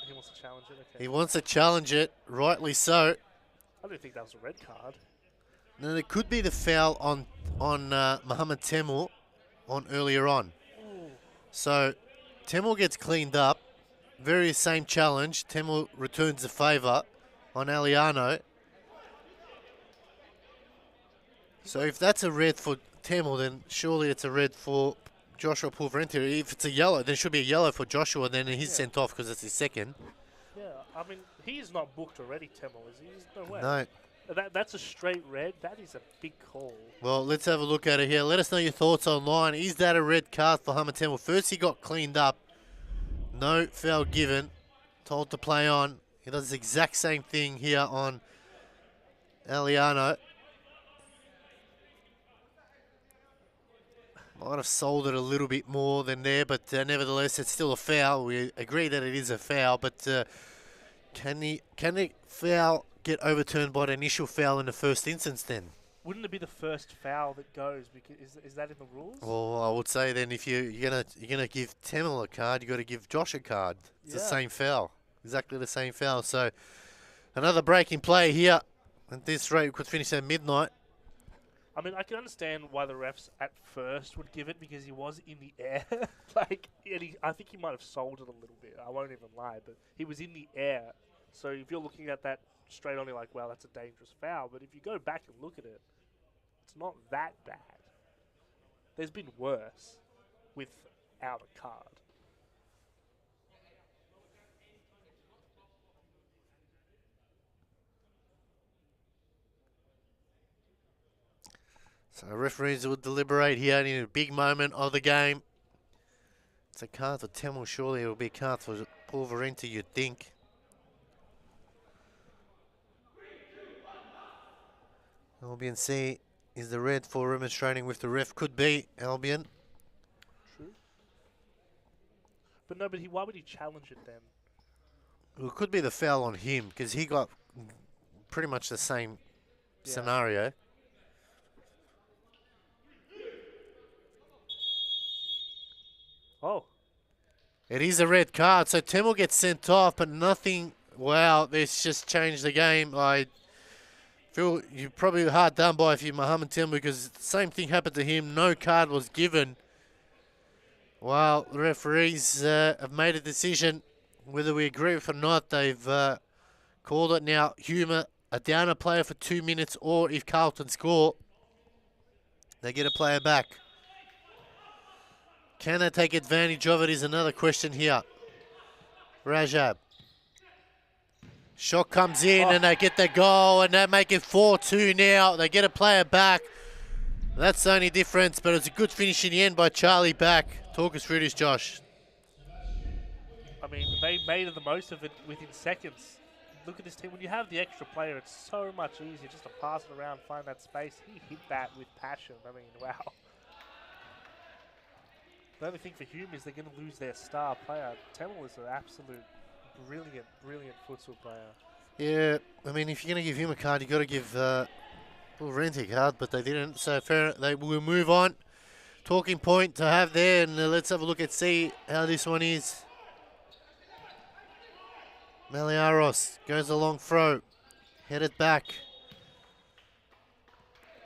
Speaker 2: He wants to challenge it. Okay.
Speaker 1: He wants to challenge it, rightly so.
Speaker 2: I don't think that was a red card.
Speaker 1: No, it could be the foul on Mohamed Temel on earlier on.
Speaker 2: Ooh.
Speaker 1: So Temel gets cleaned up. Very same challenge. Temel returns the favour on Aliano. So if that's a red for Temel, then surely it's a red for Joshua Pulverente. If it's a yellow, then it should be a yellow for Joshua, then he's sent off because it's his second.
Speaker 2: Yeah, I mean, he's not booked already, Temel, is he? There's no way.
Speaker 1: No.
Speaker 2: That's a straight red. That is a big call.
Speaker 1: Well, let's have a look at it here. Let us know your thoughts online. Is that a red card for Mohamed Temel? First he got cleaned up. No foul given. Told to play on. He does the exact same thing here on Aliano. Might have sold it a little bit more than there, but nevertheless, it's still a foul. We agree that it is a foul, but can the foul get overturned by the initial foul in the first instance then?
Speaker 2: Wouldn't it be the first foul that goes? Because is that in the rules?
Speaker 1: Well, I would say then if you're gonna give Temel a card, you got to give Josh a card. It's the same foul, exactly the same foul. So another breaking play here. At this rate, we could finish at midnight.
Speaker 2: I mean, I can understand why the refs at first would give it because he was in the air. I think he might have sold it a little bit. I won't even lie, but he was in the air. So if you're looking at that straight on, you're like, well, that's a dangerous foul. But if you go back and look at it, it's not that bad. There's been worse without a card.
Speaker 1: So referees will deliberate here in a big moment of the game. It's a card for Temel. Surely it will be a card for Pulverente, you'd think. Albion C is the red for remonstrating with the ref. Could be Albion.
Speaker 2: True. But no, but why would he challenge it then?
Speaker 1: Well, it could be the foul on him because he got pretty much the same scenario.
Speaker 2: Oh.
Speaker 1: It is a red card, so Temel gets sent off, but nothing. Wow, this just changed the game. I feel you're probably hard done by if you're Mohamed Temel because the same thing happened to him. No card was given. Well, the referees have made a decision. Whether we agree with it or not, they've called it now. Hume, a downer player for 2 minutes, or if Carlton score, they get a player back. Can they take advantage of it is another question here. Rajab. Shot comes in and they get the goal and they make it 4-2 now. They get a player back. That's the only difference, but it's a good finish in the end by Charlie back. Talk us through this, Josh.
Speaker 2: I mean, they made the most of it within seconds. look at this team. When you have the extra player, it's so much easier just to pass it around, find that space. He hit that with passion. I mean, wow. The only thing for Hume is they're going to lose their star player. Temple is an absolute brilliant, brilliant futsal player.
Speaker 1: Yeah, I mean, if you're going to give him a card, you've got to give Rent a card, but they didn't. So fair, they will move on. Talking point to have there, and let's have a look and see how this one is. Maliaros goes a long throw, headed back.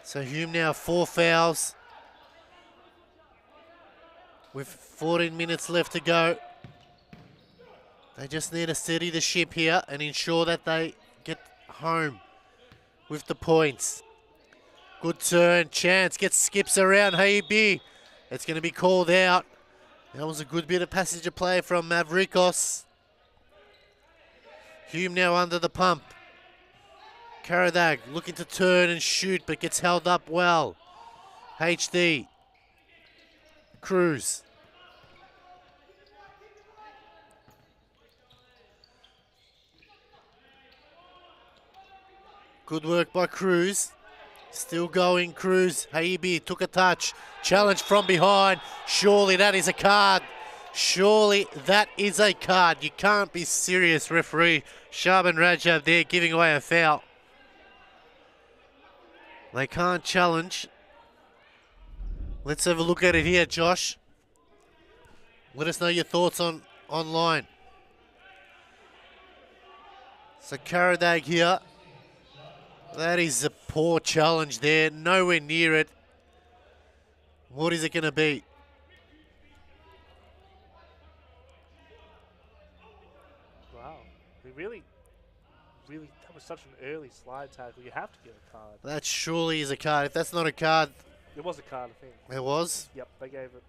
Speaker 1: So Hume now 4 fouls with 14 minutes left to go. They just need to steady the ship here and ensure that they get home with the points. Good turn, chance, gets skips around Heibi. It's going to be called out. That was a good bit of passage of play from Mavrikos. Hume now under the pump. Karadag looking to turn and shoot, but gets held up well. HD. Cruz. Good work by Cruz. Still going, Cruz. Heibi took a touch. Challenge from behind. Surely that is a card. Surely that is a card. You can't be serious, referee. Shaban Rajab there giving away a foul. They can't challenge. Let's have a look at it here, Josh. Let us know your thoughts online. So Karadag here. That is a poor challenge there. Nowhere near it. What is it going to be?
Speaker 2: Wow. Really, that was such an early slide tackle. You have to get a card.
Speaker 1: That surely is a card. If that's not a card...
Speaker 2: It was a card, I think.
Speaker 1: It was?
Speaker 2: Yep, they gave it.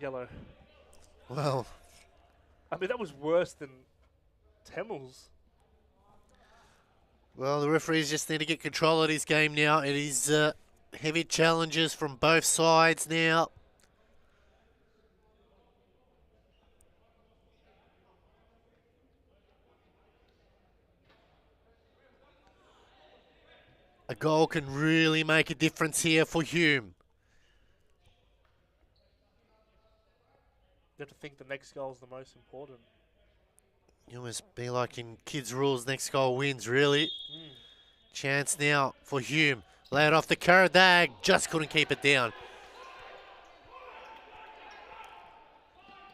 Speaker 2: Yellow.
Speaker 1: Well...
Speaker 2: I mean, that was worse than Temmel's.
Speaker 1: Well, the referees just need to get control of this game now. It is heavy challenges from both sides now. A goal can really make a difference here for Hume.
Speaker 2: You have to think the next goal is the most important.
Speaker 1: You almost be like in kids' rules, next goal wins, really. Chance now for Hume. Lay it off the Karadag, just couldn't keep it down.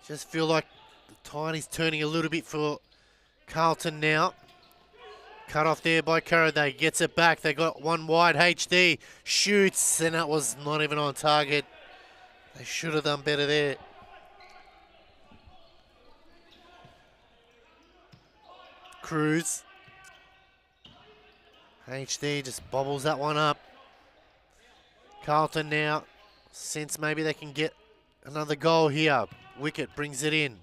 Speaker 1: Just feel like the tide is turning a little bit for Carlton now. Cut off there by Karadag, gets it back. They got one wide, HD shoots, and that was not even on target. They should have done better there. Cruz. HD just bobbles that one up. Carlton now, since maybe they can get another goal here. Wicket brings it in.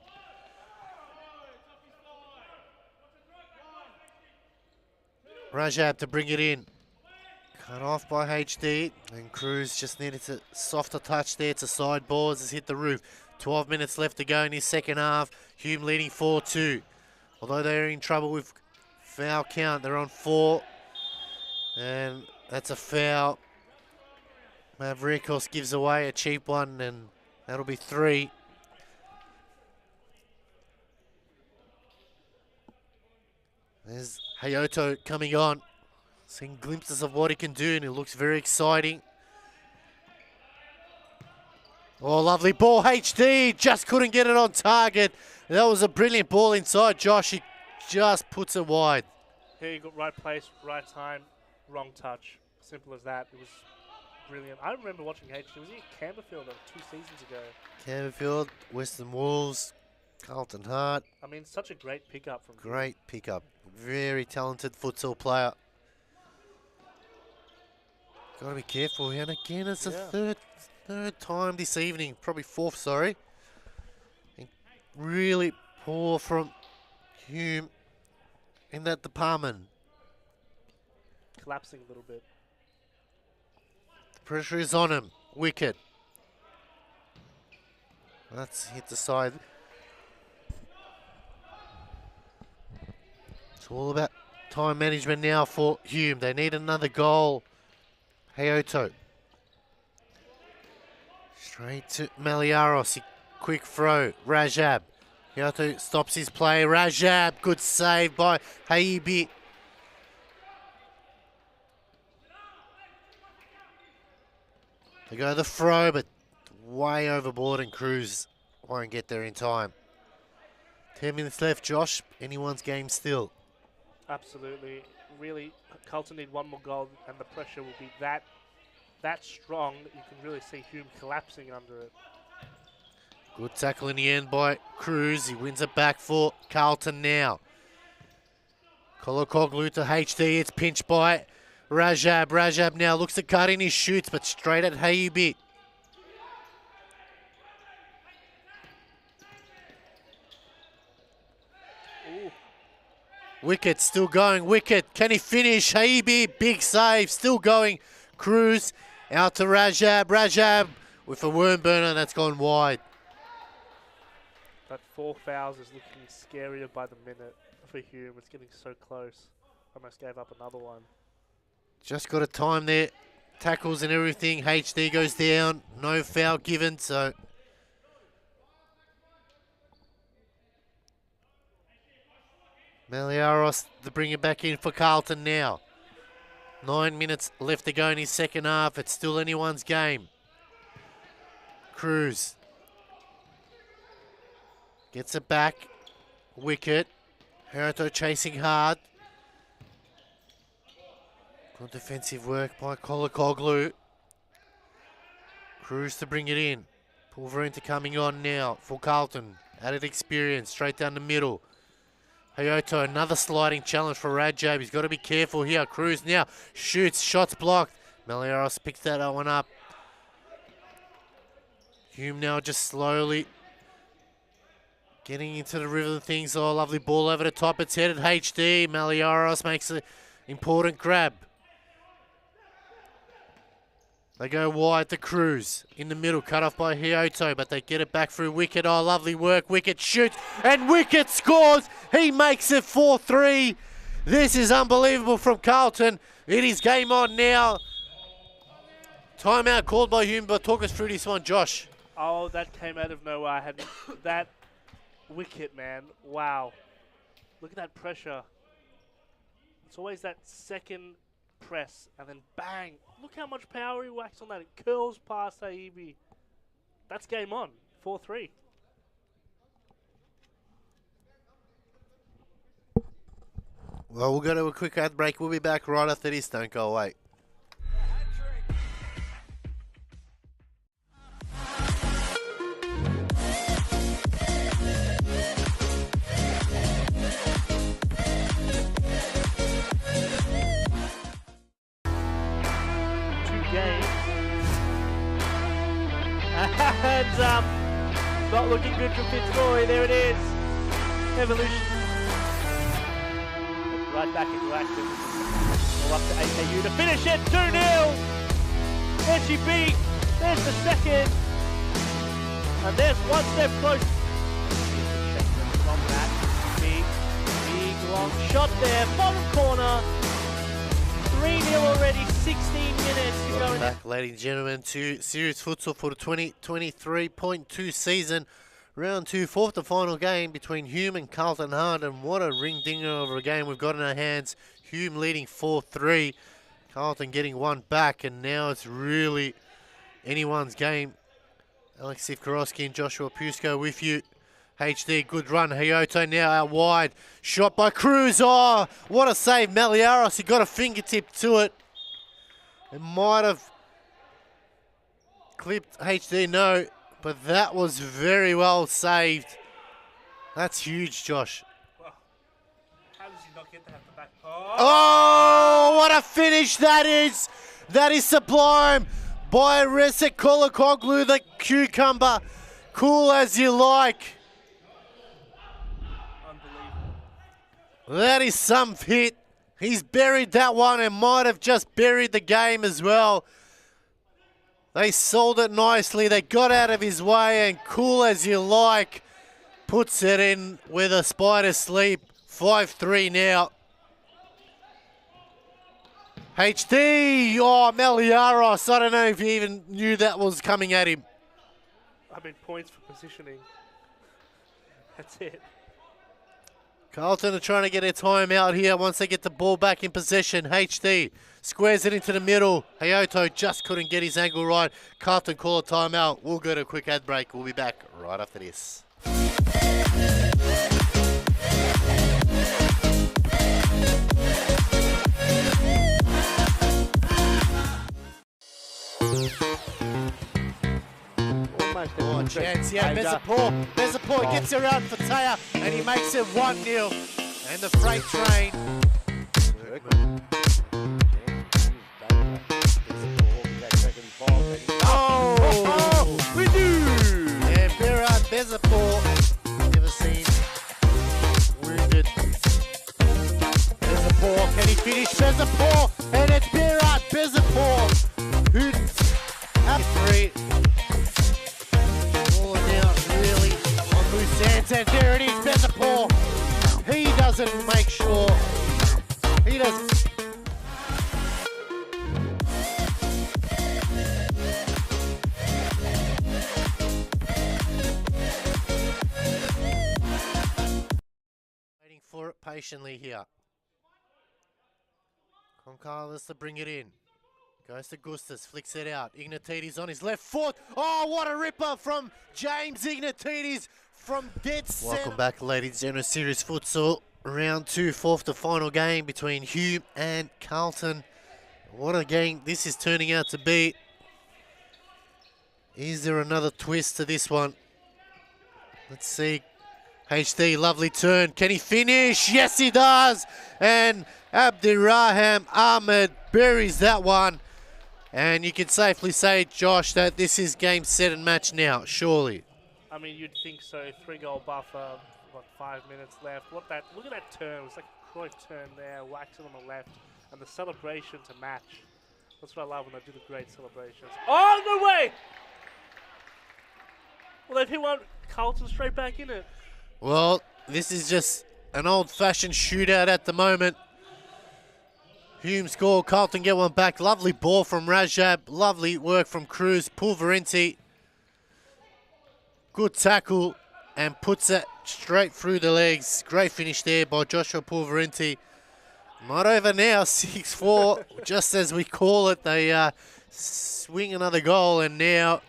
Speaker 1: Rajab to bring it in. Cut off by HD. And Cruz just needed a softer touch there to side boards. Has hit the roof. 12 minutes left to go in his second half. Hume leading 4-2. Although they're in trouble with foul count, they're on 4. And that's a foul. Mavrikos gives away a cheap one, and that'll be 3. There's Hayato coming on. Seeing glimpses of what he can do, and it looks very exciting. Oh, lovely ball. HD just couldn't get it on target. That was a brilliant ball inside, Josh. He just puts it wide.
Speaker 2: Here you got right place, right time, wrong touch. Simple as that. It was brilliant. I remember watching HD. Was he at Camberfield 2 seasons ago?
Speaker 1: Camberfield, Western Wolves, Carlton Hart.
Speaker 2: I mean, such a great pickup from him.
Speaker 1: Great pickup. Very talented futsal player. Got to be careful here. And again, it's the third time this evening. Probably 4th, sorry. And really poor from Hume in that department.
Speaker 2: Collapsing a little bit.
Speaker 1: The pressure is on him. Wicket. That's hit the side. all about time management now for Hume. They need another goal. Hayoto. Straight to Maliaros. Quick throw. Rajab. Hayoto stops his play. Rajab. Good save by Haibi. They go the throw, but way overboard, and Cruz won't get there in time. 10 minutes left, Josh. Anyone's game still.
Speaker 2: Absolutely. Really, Carlton need one more goal, and the pressure will be that strong that you can really see Hume collapsing under it.
Speaker 1: Good tackle in the end by Cruz. He wins it back for Carlton now. Kolokoglu to HD. It's pinched by Rajab. Rajab now looks to cut in his shoots, but straight at Hayubi. Wicket still going. Wicket. Can he finish? Hayubi. Big save. Still going. Cruz out to Rajab. Rajab with a worm burner that's gone wide.
Speaker 2: That 4 fouls is looking scarier by the minute for Hume. It's getting so close. Almost gave up another one.
Speaker 1: Just got a time there. Tackles and everything. HD goes down. No foul given, so... Maliaros to bring it back in for Carlton now. 9 minutes left to go in his second half. It's still anyone's game. Cruz gets it back. Wicket. Hayoto chasing hard. Good defensive work by Kolokoglu. Cruz to bring it in. Pulverine coming on now for Carlton. Added experience straight down the middle. Hayoto, another sliding challenge for Rajab. He's got to be careful here. Cruz now shoots, shots blocked. Maliaros picks that one up. Hume now just slowly getting into the rhythm of things. Oh, lovely ball over the top. It's headed HD. Maliaros makes an important grab. They go wide to Cruz. In the middle, cut off by Hayoto, but they get it back through Wicket. Oh, lovely work. Wicket shoots, and Wicket scores. He makes it 4-3. This is unbelievable from Carlton. It is game on now. Timeout called by Hume, but talk us through this one, Josh.
Speaker 2: Oh, that came out of nowhere. I had that Wicket, man. Wow. Look at that pressure. It's always that second press, and then bang. Look how much power he whacks on that. It curls past Haibi. That's game on. 4-3.
Speaker 1: Well, we'll go to a quick ad break. We'll be back right after this. Don't go away.
Speaker 2: And not looking good for Fitzroy. There it is. Evolution. Right back into action. All up to AKU to finish it. 2-0. There she be. There's the second. And there's one step close. From that big long shot there. Bottom corner. 3-0 already, 16 minutes to go.
Speaker 1: Welcome back, ladies and gentlemen, to Series Futsal for the 2023.2 season. Round 2, fourth and final game between Hume and Carlton Hart. And what a ring-dinger of a game we've got in our hands. Hume leading 4-3. Carlton getting one back, and now it's really anyone's game. Alex Sivkorowski and Joshua Pusko with you. HD, good run. Hayoto now out wide. Shot by Cruz. Oh, what a save. Maliaros, he got a fingertip to it. It might have clipped HD, no. But that was very well saved. That's huge, Josh.
Speaker 2: Well, how does he not get that at the back?
Speaker 1: Oh, what a finish that is. That is sublime by Resek Kolokoglu, the cucumber. Cool as you like. That is some hit. He's buried that one and might have just buried the game as well. They sold it nicely. They got out of his way, and cool as you like puts it in with a spider sleep. 5-3 now. HD. Oh, Meliaros. I don't know if he even knew that was coming at him.
Speaker 2: I mean, points for positioning. That's it.
Speaker 1: Carlton are trying to get their time out here once they get the ball back in possession. HD squares it into the middle. Hayoto just couldn't get his angle right. Carlton call a timeout. We'll go to a quick ad break. We'll be back right after this. Oh, chance here. Bezapor gets around for Taya and he makes it 1-0. And the freight train. Oh! We do! And Berat Bezapor, never seen wounded. Bezapor, can he finish? Bezapor! And it's Berat Bezapor who up 3. And there it is, Bezapor. He doesn't make sure. He doesn't. Waiting for it patiently here. Concalves to bring it in. Goes to Gustas, flicks it out. Ignatides on his left foot. Oh, what a ripper from James Ignatides from dead center. Welcome back, ladies and gentlemen. Series Futsal, round 2, fourth to final game between Hume and Carlton. What a game this is turning out to be. Is there another twist to this one? Let's see. HD, lovely turn. Can he finish? Yes, he does. And Abdiraham Ahmed buries that one. And you can safely say, Josh, that this is game, set, and match now, surely.
Speaker 2: I mean, you'd think so. 3-goal buffer, what, 5 minutes left. Look at that turn. It was like a Cruyff turn there, whacked it on the left, and the celebration to match. That's what I love when they do the great celebrations. Oh, no way! Well, they've hit one. Carlton straight back in it.
Speaker 1: Well, this is just an old-fashioned shootout at the moment. Hume score, Carlton get one back. Lovely ball from Rajab. Lovely work from Cruz. Pulverenti. Good tackle and puts it straight through the legs. Great finish there by Joshua Pulverenti. Not over now, 6-4. Just as we call it, they swing another goal, and now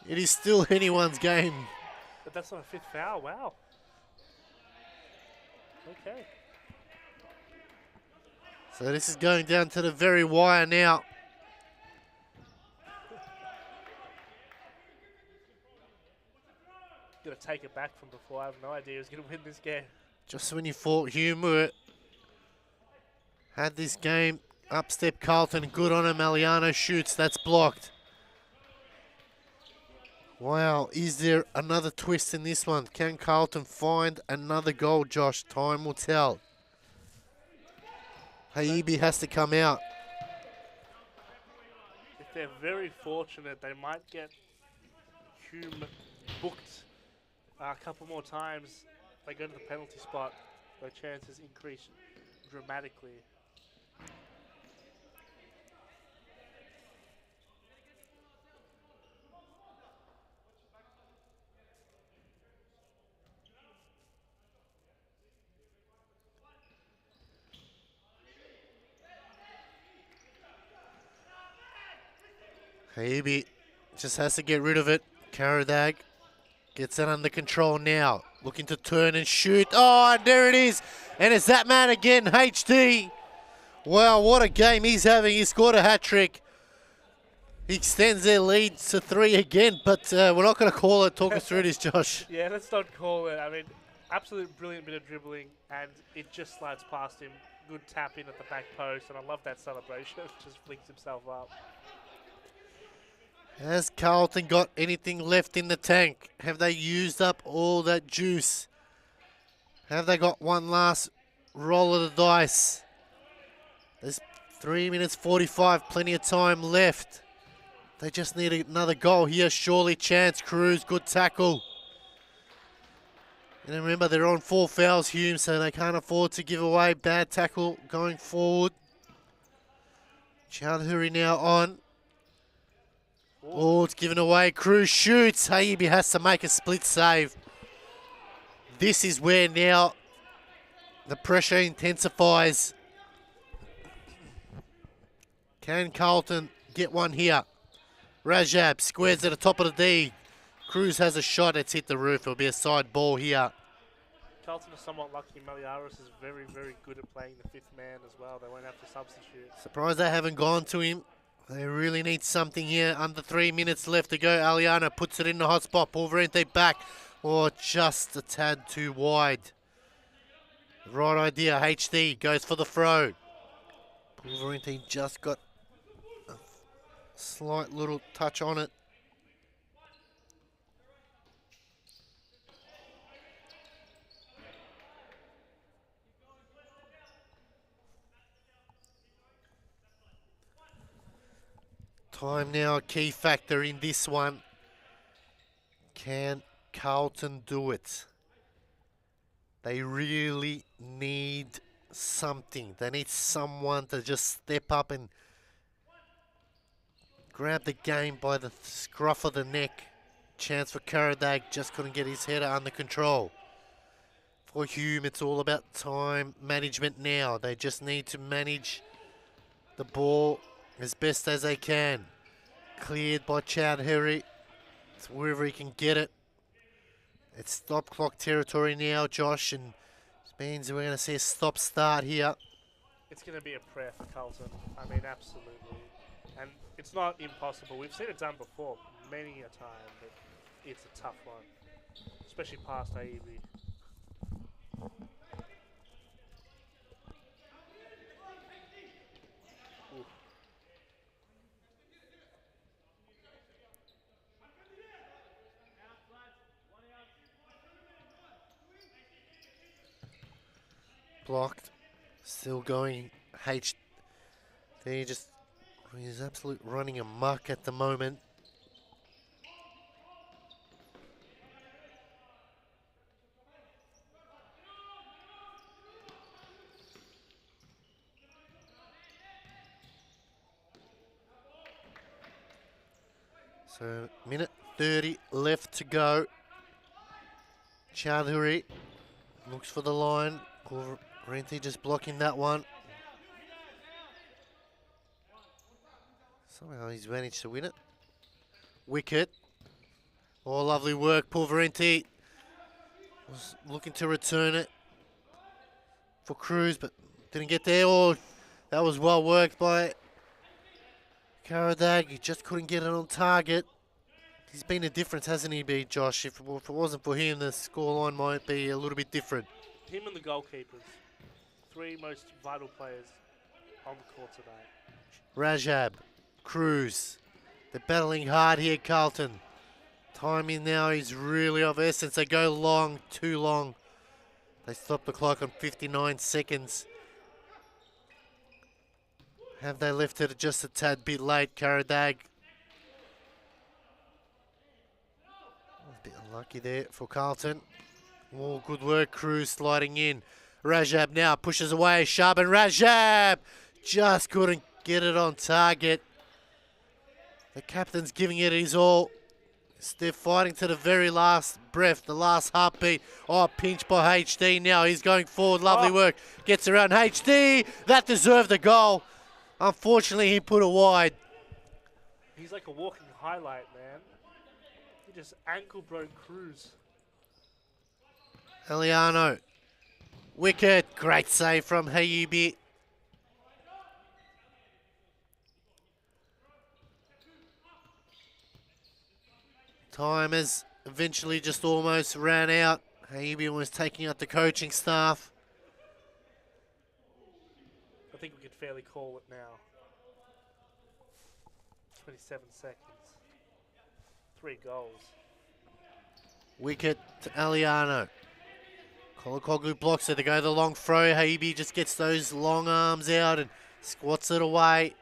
Speaker 1: it is still anyone's game.
Speaker 2: But that's not a 5th foul, wow. Okay.
Speaker 1: So this is going down to the very wire now.
Speaker 2: Gonna take it back from before. I have no idea who's gonna win this game.
Speaker 1: Just when you thought Hume had this game, up step Carlton, good on him. Aliano shoots, that's blocked. Wow, is there another twist in this one? Can Carlton find another goal, Josh? Time will tell. Haibi has to come out.
Speaker 2: If they're very fortunate, they might get Hume booked a couple more times. They go to the penalty spot, their chances increase dramatically.
Speaker 1: Haibi just has to get rid of it. Karadag gets it under control now. Looking to turn and shoot. Oh, and there it is. And it's that man again, HD. Wow, what a game he's having. He scored a hat-trick. He extends their lead to 3 again, but we're not going to call it. Talk us through this, Josh.
Speaker 2: Yeah, let's not call it. I mean, absolute brilliant bit of dribbling, and it just slides past him. Good tap in at the back post, and I love that celebration. Just flicks himself up.
Speaker 1: Has Carlton got anything left in the tank? Have they used up all that juice? Have they got one last roll of the dice? There's 3 minutes 45, plenty of time left. They just need another goal here. Surely chance. Cruz, good tackle. And remember, they're on 4 fouls, Hume, so they can't afford to give away. Bad tackle going forward. Chowdhury now on. Oh, it's given away. Cruz shoots. Hayibi has to make a split save. This is where now the pressure intensifies. Can Carlton get one here? Rajab squares at the top of the D. Cruz has a shot. It's hit the roof. It'll be a side ball here.
Speaker 2: Carlton is somewhat lucky. Maliaris is very, very good at playing the fifth man as well. They won't have to substitute.
Speaker 1: Surprised they haven't gone to him. They really need something here. Under 3 minutes left to go. Aliana puts it in the hot spot. Pulverente back. Or just a tad too wide. Right idea. HD goes for the throw. Pulverente just got a slight little touch on it. Time now, a key factor in this one. Can Carlton do it? They really need something. They need someone to just step up and grab the game by the scruff of the neck. Chance for Karadag, just couldn't get his header under control. For Hume, it's all about time management now. They just need to manage the ball as best as they can. Cleared by Chowdhury. It's wherever he can get it. It's stop clock territory now, Josh, and it means we're going to see a stop start here.
Speaker 2: It's going to be a prayer for Carlton. I mean, absolutely. And it's not impossible. We've seen it done before many a time, but it's a tough one, especially past AEB.
Speaker 1: Blocked. Still going. He's absolute running amok at the moment. So, minute 30 left to go. Chowdhury looks for the line. Renti just blocking that one. Somehow he's managed to win it. Wicket. Oh, lovely work. Pulverenti was looking to return it for Cruz, but didn't get there. Oh, that was well worked by Karadag. He just couldn't get it on target. He's been a difference, hasn't he, been, Josh? If it wasn't for him, the scoreline might be a little bit different.
Speaker 2: Him and the goalkeepers, three most vital players on the court tonight.
Speaker 1: Rajab, Cruz, they're battling hard here, Carlton. Timing now is really of essence. They go long, too long. They stop the clock on 59 seconds. Have they left it just a tad bit late, Karadag? A bit unlucky there for Carlton. Oh, good work, Cruz sliding in. Rajab now pushes away. Sharp and Rajab just couldn't get it on target. The captain's giving it his all. They're fighting to the very last breath, the last heartbeat. Oh, pinch by HD now. He's going forward. Lovely work. Gets around HD. That deserved a goal. Unfortunately, he put it wide.
Speaker 2: He's like a walking highlight, man. He just ankle broke Cruz.
Speaker 1: Eliano. Wicket. Great save from Hayubi. Time has eventually just almost ran out. Hayubi was taking out the coaching staff.
Speaker 2: I think we could fairly call it now. 27 seconds. 3 goals.
Speaker 1: Wicket to Aliano. Kolokoglu blocks it. They go the long throw. Hayubi just gets those long arms out and squats it away.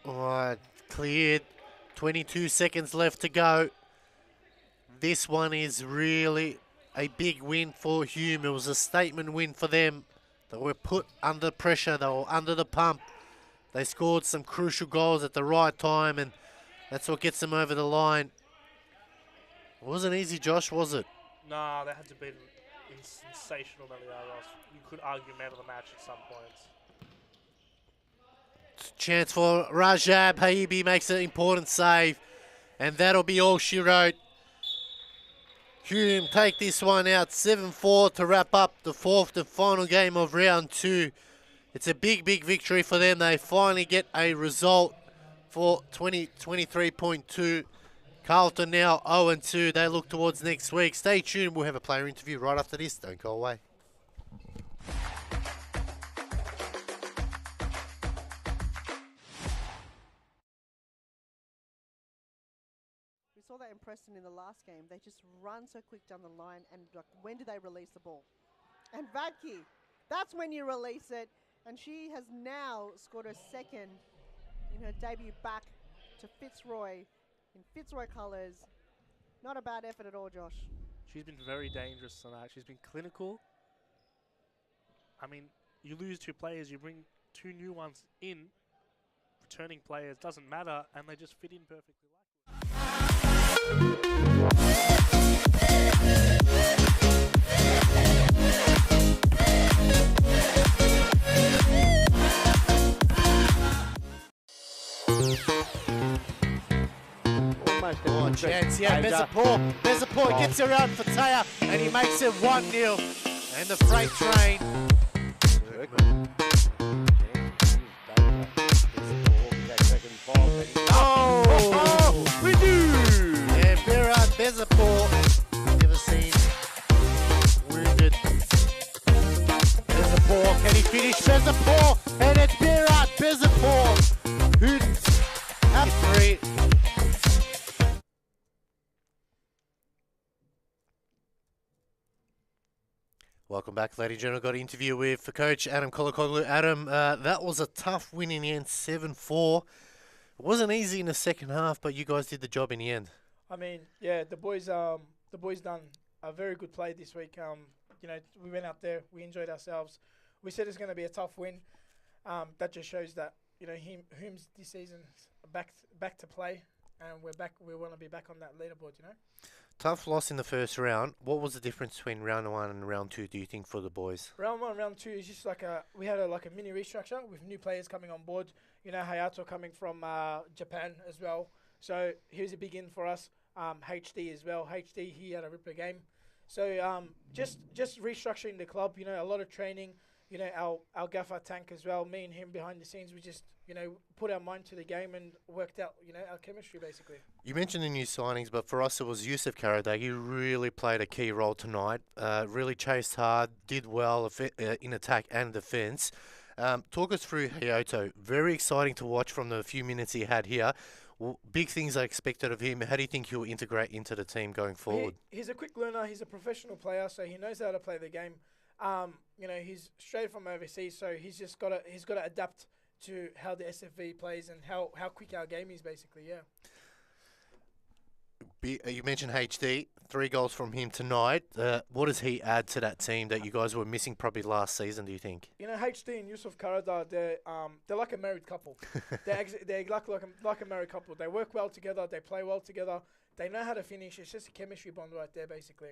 Speaker 1: Alright, cleared. 22 seconds left to go. This one is really a big win for Hume. It was a statement win for them. They were put under pressure. They were under the pump. They scored some crucial goals at the right time, and that's what gets them over the line. It wasn't easy, Josh, was it?
Speaker 2: No, that had to be sensational, Meliaros. You could argue man of the match at some points.
Speaker 1: Chance for Rajab. Haibi makes an important save, and that'll be all she wrote. Hume take this one out 7-4 to wrap up the fourth and final game of round 2. It's a big, big victory for them. They finally get a result for 2023.2. Carlton now 0-2. They look towards next week. Stay tuned. We'll have a player interview right after this. Don't go away.
Speaker 5: We saw that in Preston in the last game. They just run so quick down the line, and like, when do they release the ball? And Vadke, that's when you release it. And she has now scored her second in her debut back to Fitzroy in Fitzroy colours. Not a bad effort at all, Josh.
Speaker 2: She's been very dangerous tonight. She's been clinical. I mean, you lose 2 players, you bring 2 new ones in, returning players, doesn't matter, and they just fit in perfectly.
Speaker 1: Oh, chance, yeah, Bezapur gets around for Taya, and he makes it 1-0. And the freight train. Oh, we do! And Berat Bezapur, never seen wounded. Bezapur, can he finish? Bezapur, and it's Berat Bezapur, who at 3. Welcome back, ladies and gentlemen. Got an interview with Coach Adam Kolokoglu. Adam, that was a tough win in the end, 7-4. It wasn't easy in the second half, but you guys did the job in the end.
Speaker 6: I mean, yeah, the boys done a very good play this week. You know, we went out there, we enjoyed ourselves. We said it's going to be a tough win. That just shows that, you know, Hume's this season back to play, and we're back. We want to be back on that leaderboard, you know.
Speaker 1: Tough loss in the first round. What was the difference between round 1 and round 2, do you think, for the boys?
Speaker 6: Round 1, round 2 is just like we had a mini restructure with new players coming on board. You know, Hayato coming from Japan as well. So here's a big in for us. HD as well. HD, he had a ripper game. So just restructuring the club. You know, a lot of training. You know, our gaffer Tank as well. Me and him behind the scenes, we just, you know, put our mind to the game and worked out, you know, our chemistry basically. You
Speaker 1: mentioned the new signings, but for us it was Yusuf Karadagi. He really played a key role tonight. Really chased hard, did well in attack and defence. Talk us through Hayato. Very exciting to watch from the few minutes he had here. Big things are expected of him. How do you think he'll integrate into the team going forward?
Speaker 6: He's a quick learner. He's a professional player, so he knows how to play the game. You know, he's straight from overseas, so he's got to adapt to how the SFV plays and how quick our game is basically. Yeah.
Speaker 1: You mentioned HD, 3 goals from him tonight. What does he add to that team that you guys were missing probably last season, do you think?
Speaker 6: You know, HD and Yusuf Karada, they're like a married couple. they're like a married couple. They work well together. They play well together. They know how to finish. It's just a chemistry bond right there, basically.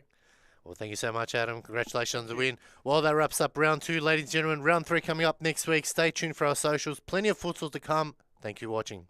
Speaker 1: Well, thank you so much, Adam. Congratulations on the win. Well, that wraps up round 2, ladies and gentlemen. Round 3 coming up next week. Stay tuned for our socials. Plenty of futsal to come. Thank you for watching.